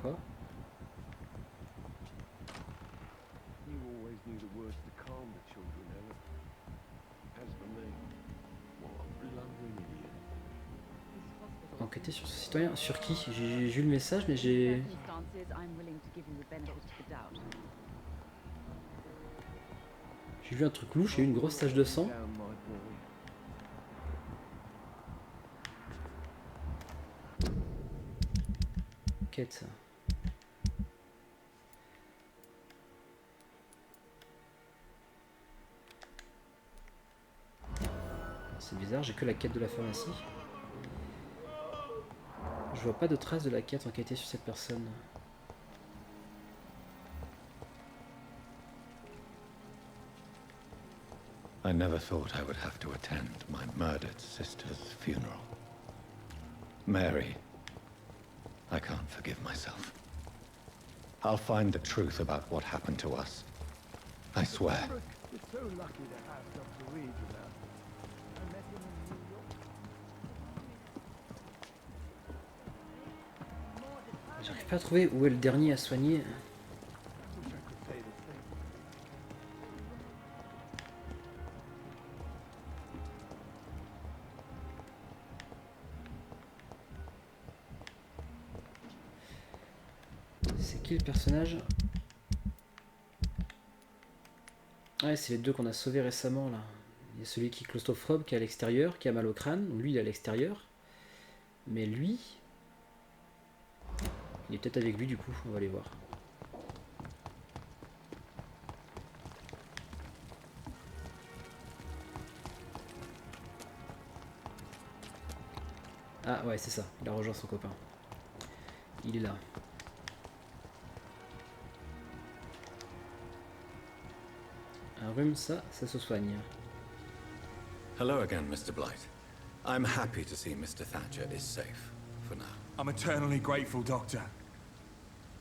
Quoi? You always knew the words to calm the children, Ellen. As for me, what a blundering idiot. Enquêter sur ce citoyen. Sur qui? J'ai vu le message mais j'ai vu un truc louche, j'ai eu une grosse tache de sang. Down, my boy. Quête. C'est bizarre, j'ai que la quête de la pharmacie. Je vois pas de traces de la quête enquêtée sur cette personne. I never thought I would have to attend my murdered sister's funeral. Mary, I can't forgive myself. I'll find the truth about what happened to us. I swear. You're so lucky to have Dr. Reed around. I met him in New York. J'arrive pas à trouver où est le dernier à soigner. I wish I could say the same. C'est qui le personnage? Ouais, c'est les deux qu'on a sauvés récemment là. Il y a celui qui est claustrophobe, qui est à l'extérieur, qui a mal au crâne. Lui, il est à l'extérieur. Mais lui, il est peut-être avec lui du coup, on va aller voir. Ah ouais, c'est ça, il a rejoint son copain. Il est là. Un rhume, ça se soigne. Hello again, Mr. Blight. I'm happy to see Mr. Thatcher is safe, for now. I'm eternally grateful, Doctor.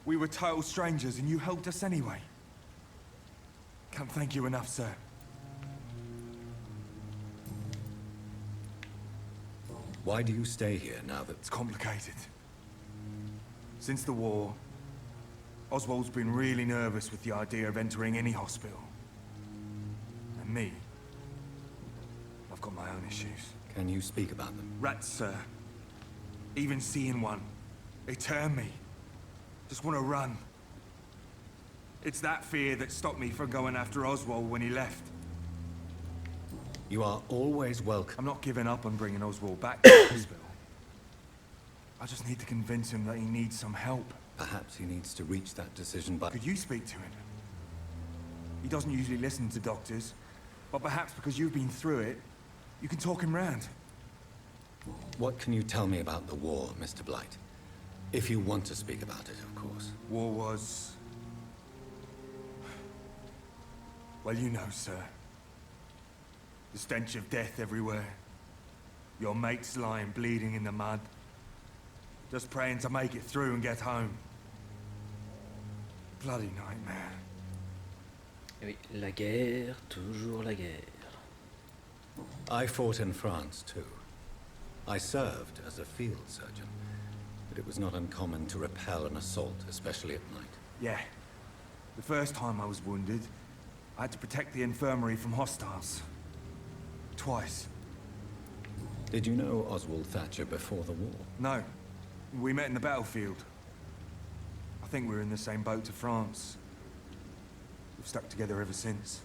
We were total strangers and you helped us anyway. Can't thank you enough, sir. Why do you stay here now that... It's complicated. Since the war, Oswald's been really nervous with the idea of entering any hospital. And me, I've got my own issues. Can you speak about them? Rats, sir. Even seeing one, they turn me. Just want to run. It's that fear that stopped me from going after Oswald when he left. You are always welcome. I'm not giving up on bringing Oswald back to the hospital. I just need to convince him that he needs some help. Perhaps he needs to reach that decision, but... Could you speak to him? He doesn't usually listen to doctors, but perhaps because you've been through it, you can talk him round. What can you tell me about the war, Mr. Blight? If you want to speak about it, of course. War was... Well, you know, sir. The stench of death everywhere. Your mates lying bleeding in the mud. Just praying to make it through and get home. Bloody nightmare. Oui, la guerre, toujours la guerre. I fought in France, too. I served as a field surgeon, but it was not uncommon to repel an assault, especially at night. Yeah. The first time I was wounded, I had to protect the infirmary from hostiles. Twice. Did you know Oswald Thatcher before the war? No. We met in the battlefield. I think we were in the same boat to France. We've stuck together ever since.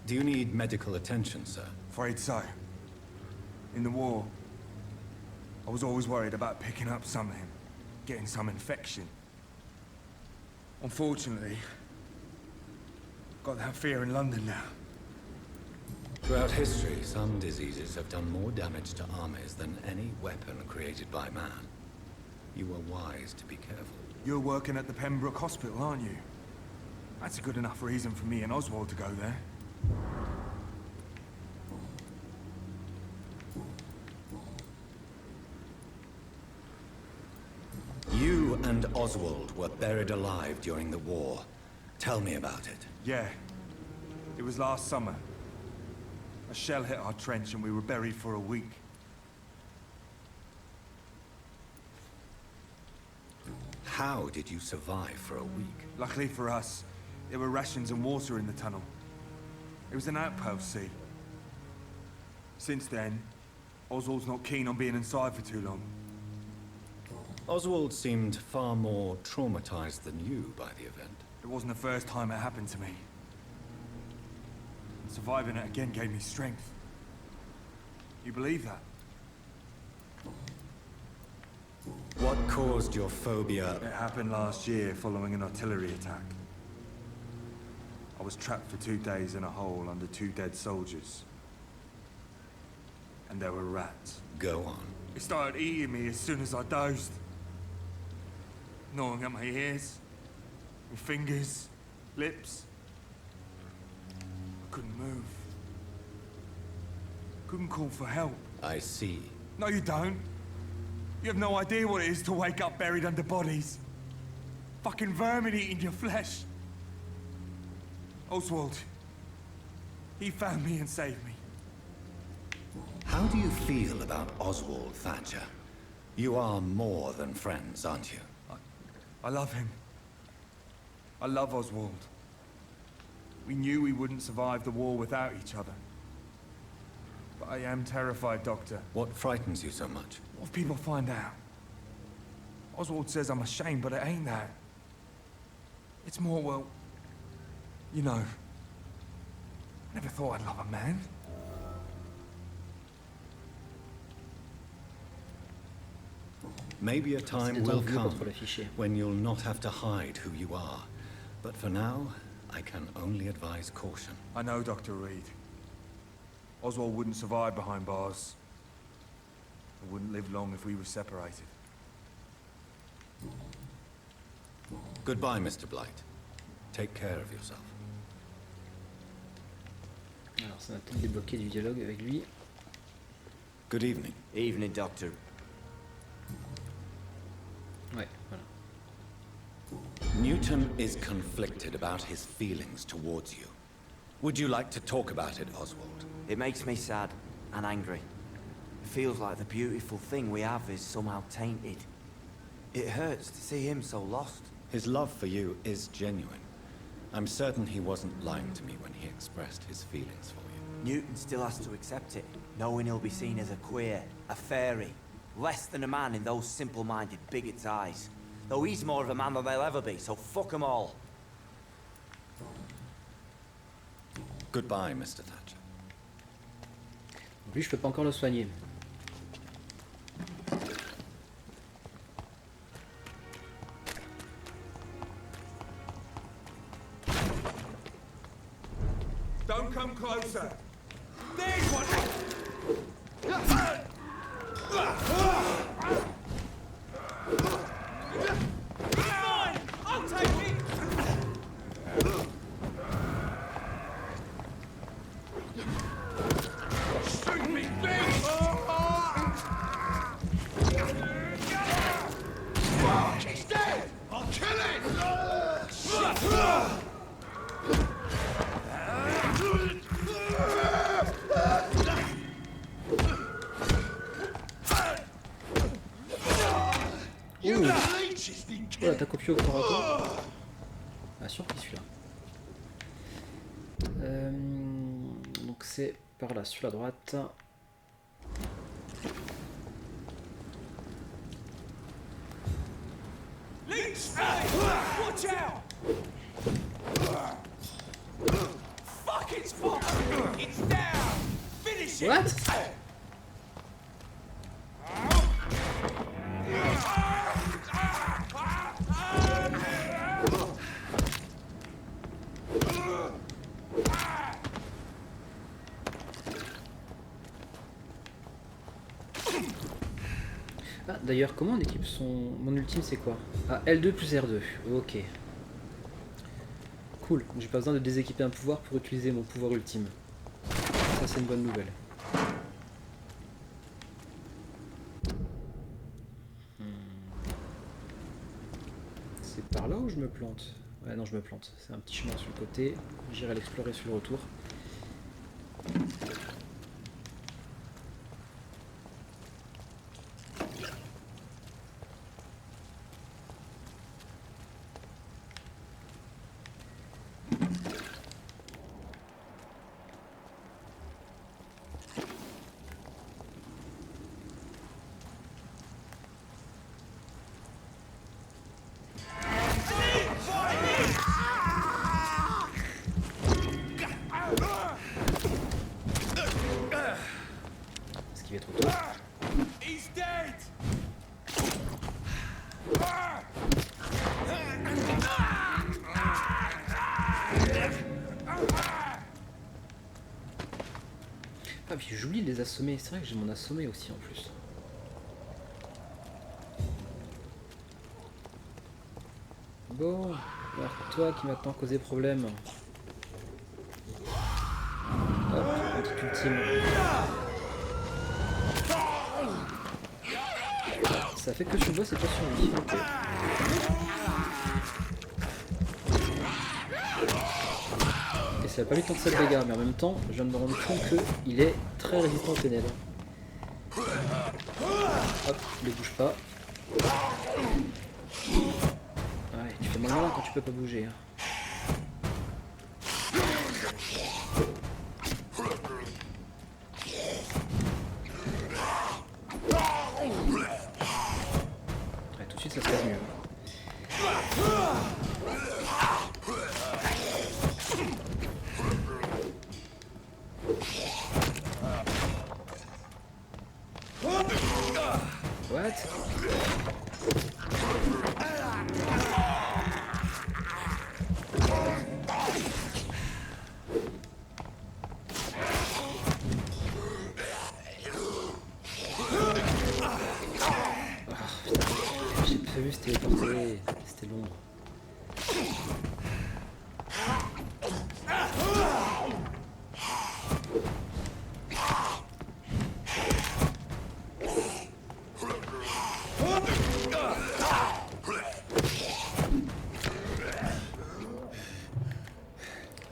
Do you need medical attention, sir? Afraid so. In the war, I was always worried about picking up something, getting some infection. Unfortunately, got that fear in London now. Throughout history, some diseases have done more damage to armies than any weapon created by man. You were wise to be careful. You're working at the Pembroke Hospital, aren't you? That's a good enough reason for me and Oswald to go there. You and Oswald were buried alive during the war. Tell me about it. Yeah. It was last summer. A shell hit our trench and we were buried for a week. How did you survive for a week? Luckily for us, there were rations and water in the tunnel. It was an outpost, see. Since then, Oswald's not keen on being inside for too long. Oswald seemed far more traumatized than you by the event. It wasn't the first time it happened to me. And surviving it again gave me strength. You believe that? What caused your phobia? It happened last year following an artillery attack. I was trapped for 2 days in a hole under 2 dead soldiers. And there were rats. Go on. It started eating me as soon as I dozed. Gnawing at my ears, my fingers, lips. I couldn't move. Couldn't call for help. I see. No, you don't. You have no idea what it is to wake up buried under bodies. Fucking vermin eating your flesh. Oswald. He found me and saved me. How do you feel about Oswald Thatcher? You are more than friends, aren't you? I love him. I love Oswald. We knew we wouldn't survive the war without each other. But I am terrified, Doctor. What frightens you so much? What if people find out? Oswald says I'm ashamed, but it ain't that. It's more, well, you know, I never thought I'd love a man. Maybe a time will come when you'll not have to hide who you are. But for now, I can only advise caution. I know, Dr. Reed. Oswald wouldn't survive behind bars. I wouldn't live long if we were separated. Goodbye, Mr. Blight. Take care of yourself. Alors ça va peut-être débloquer du dialogue avec lui. Good evening. Evening, Doctor. Ouais, voilà. Newton is conflicted about his feelings towards you. Would you like to talk about it, Oswald? It makes me sad and angry. It feels like the beautiful thing we have is somehow tainted. It hurts to see him so lost. His love for you is genuine. I'm certain he wasn't lying to me when he expressed his feelings for you. Newton still has to accept it, knowing he'll be seen as a queer, a fairy, less than a man in those simple-minded bigots' eyes. Though he's more of a man than they'll ever be, so fuck them all. Goodbye, Mr. Thatcher. Lui, je peux pas encore le soigner. Don't come closer. There's one. I'll take it! Shoot me, bitch! Fuck, he's dead! I'll kill him! Oh, l'attaque au pied au corps à corps. Ah, surpris celui-là. Donc c'est par là, sur la droite. Watch out! Fuck, it's fucked! It's down! Finish it! What? Ah, d'ailleurs, comment on équipe son... Mon ultime, c'est quoi? Ah, L2 plus R2. Ok. Cool. J'ai pas besoin de déséquiper un pouvoir pour utiliser mon pouvoir ultime. Ça, c'est une bonne nouvelle. C'est par là où je me plante? Ouais, non, je me plante. C'est un petit chemin sur le côté. J'irai l'explorer sur le retour. Esquiver trop tôt. He's dead! Ah, puis j'oublie de les assommer. C'est vrai que j'ai mon assommé aussi en plus. Bon, alors toi qui m'as tant causé problème. Hop, un truc ultime. Ça fait que sur le boss et pas sur lui. Ok. Et ça n'a pas mis tant que ça de dégâts, mais en même temps, je viens de me rendre compte qu'il est très résistant aux ténèbres. Hop, ne bouge pas. Ouais, tu fais mal malin quand tu peux pas bouger. Hein. Ouais, tout de suite ça se passe mieux. What? J'ai pas vu, c'était téléporté, c'était l'ombre.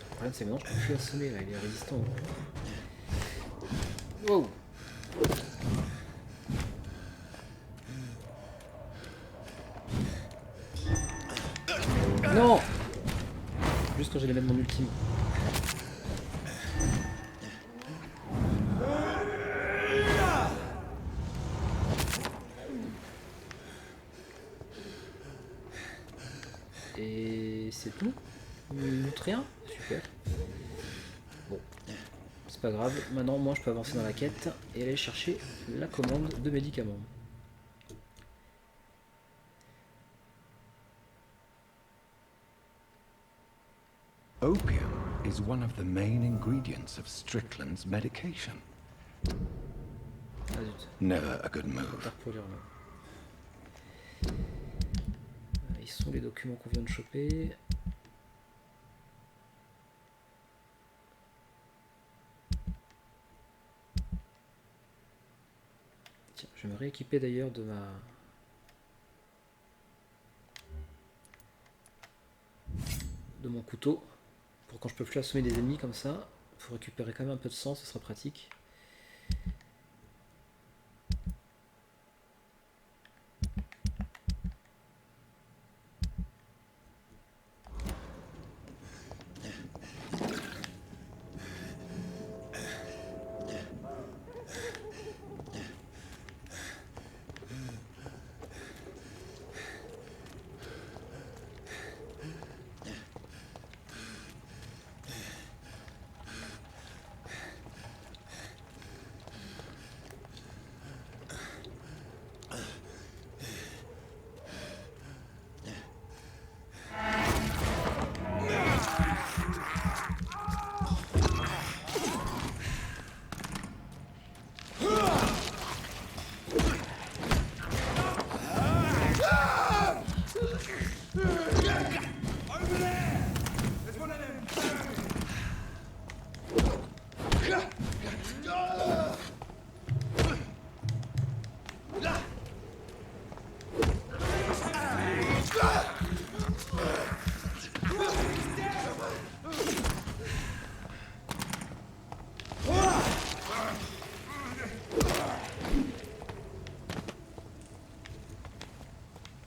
Le problème c'est que maintenant je peux plus assommer là, il est résistant. Wow. Non! Juste quand j'allais mettre mon ultime. Et c'est tout? Rien? Super. Bon, c'est pas grave. Maintenant, moi, je peux avancer dans la quête et aller chercher la commande de médicaments. Opium is one of the main ingredients of Strickland's medication. Ah zut. Never a good move. Ils sont les documents qu'on vient de choper. Tiens, je vais me rééquiper d'ailleurs de mon couteau pour quand je peux plus assommer des ennemis comme ça. Pour récupérer quand même un peu de sang, ce sera pratique.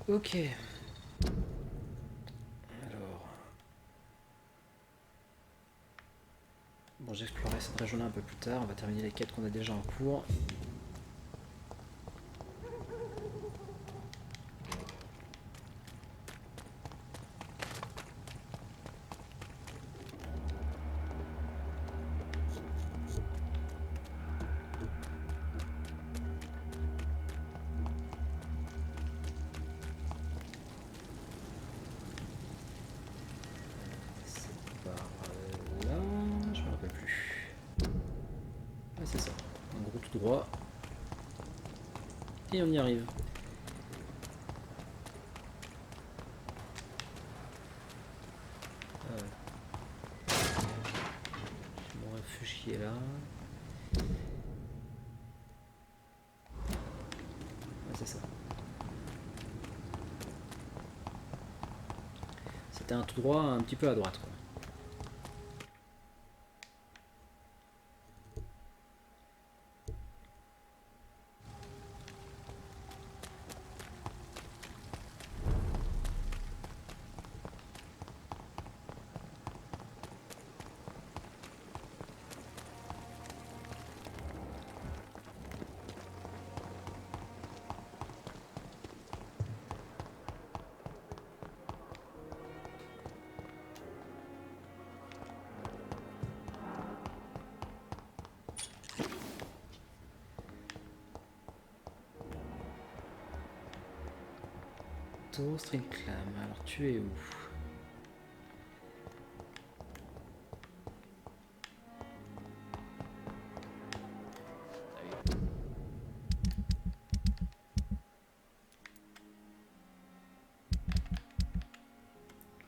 Ok. Alors. Bon, j'explorerai cette région-là un peu plus tard. On va terminer les quêtes qu'on a déjà en cours. C'est ça, en gros tout droit, et on y arrive. Mon refuge qui est là. C'est ça. C'était un tout droit un petit peu à droite, quoi. String clam, alors tu es où?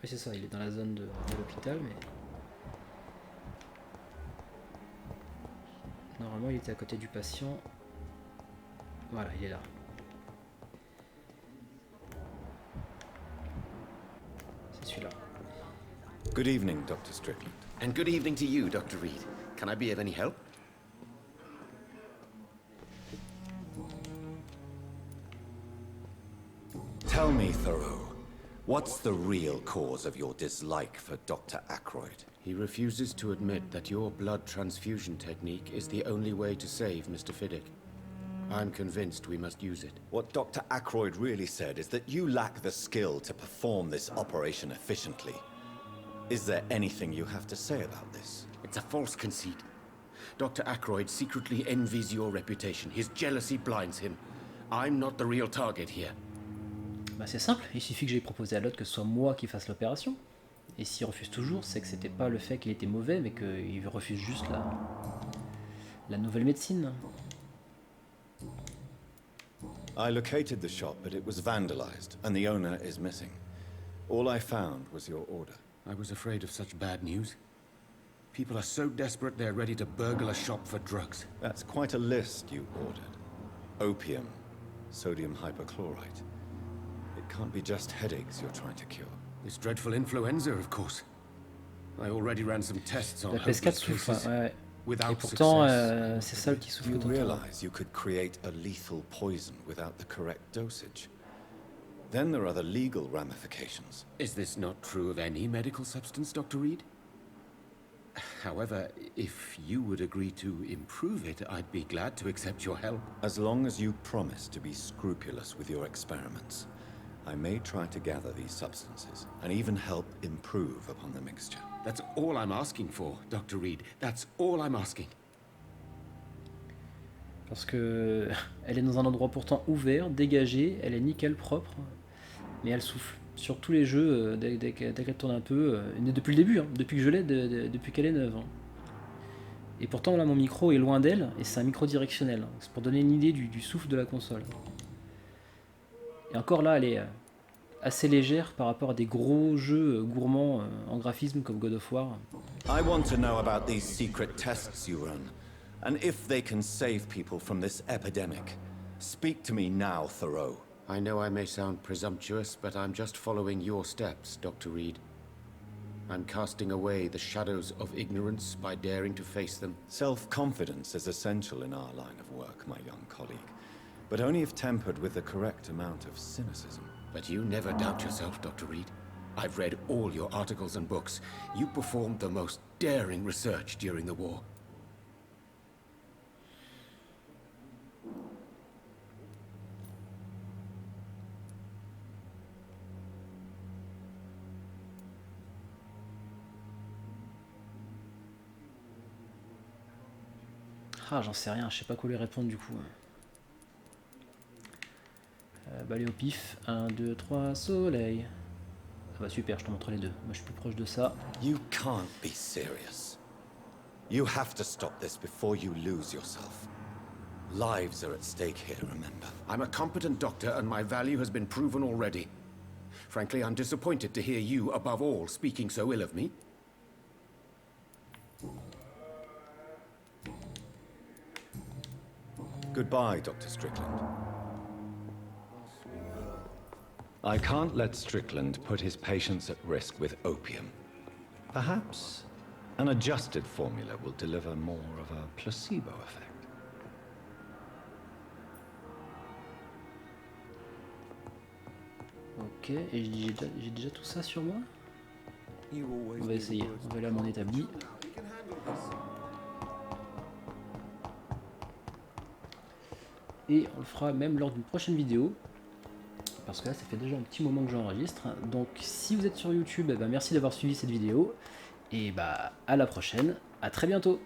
Oui c'est ça, il est dans la zone de l'hôpital mais... Normalement il était à côté du patient. Voilà, il est là. Good evening, Dr. Strickland. And good evening to you, Dr. Reed. Can I be of any help? Tell me, Thoreau, what's the real cause of your dislike for Dr. Ackroyd? He refuses to admit that your blood transfusion technique is the only way to save Mr. Fiddick. I'm convinced we must use it. What Dr. Ackroyd really said is that you lack the skill to perform this operation efficiently. Is there anything you have to say about this? It's a false conceit. Dr. Ackroyd secretly envies your reputation. His jealousy blinds him. I'm not the real target here. Bah c'est simple, il suffit que j'ai proposé à l'autre que ce soit moi qui fasse l'opération. Et s'il refuse toujours, c'est que c'était pas le fait qu'il était mauvais, mais qu'il refuse juste la nouvelle médecine. I located the shop, but it was vandalized, and the owner is missing. All I found was your order. I was afraid of such bad news. People are so desperate they're ready to burgle a shop for drugs. That's quite a list you ordered. Opium, sodium hypochlorite. It can't be just headaches you're trying to cure. This dreadful influenza, of course. I already ran some tests on La PS4 souffre, ouais. Et pourtant, c'est ça qui souffre autant. You realize you could create a lethal poison without the correct dosage. Then there are the legal ramifications. Is this not true of any medical substance, Dr. Reed? However, if you would agree to improve it, I'd be glad to accept your help. As long as you promise to be scrupulous with your experiments, I may try to gather these substances, and even help improve upon the mixture. That's all I'm asking for, Dr. Reed. That's all I'm asking. Parce que elle est dans un endroit pourtant ouvert, dégagé, elle est nickel propre, mais elle souffle. Sur tous les jeux, dès qu'elle tourne un peu, depuis le début, hein, depuis que je l'ai, depuis qu'elle est neuve. Hein. Et pourtant là mon micro est loin d'elle, et c'est un micro directionnel. Hein. C'est pour donner une idée du souffle de la console. Et encore là, elle est assez légère par rapport à des gros jeux gourmands en graphisme comme God of War. I want to know about these secret tests you run, and if they can save people from this epidemic. Speak to me now, Thoreau. I know I may sound presumptuous, but I'm just following your steps, Dr. Reed. I'm casting away the shadows of ignorance by daring to face them. Self-confidence is essential in our line of work, my young colleague, but only if tempered with the correct amount of cynicism. But you never doubt yourself, Dr. Reed. I've read all your articles and books. You performed the most daring research during the war. Ah, j'en sais rien, je sais pas quoi lui répondre du coup. Bah allez au pif, 1, 2, 3, soleil. Ah bah super, je te montre les deux. Moi je suis plus proche de ça. You can't be serious. You have to stop this before you lose yourself. Lives are at stake here, remember? I'm a competent doctor and my value has been proven already. Frankly, I'm disappointed to hear you, above all, speaking so ill of me. Goodbye, Dr. Strickland. I can't let Strickland put his patients at risk with opium. Perhaps an adjusted formula will deliver more of a placebo effect. Ok, et j'ai déjà tout ça sur moi. On va essayer, on va aller à mon établi. Et on le fera même lors d'une prochaine vidéo. Parce que là ça fait déjà un petit moment que j'enregistre. Donc si vous êtes sur YouTube, merci d'avoir suivi cette vidéo. Et bah à la prochaine, à très bientôt.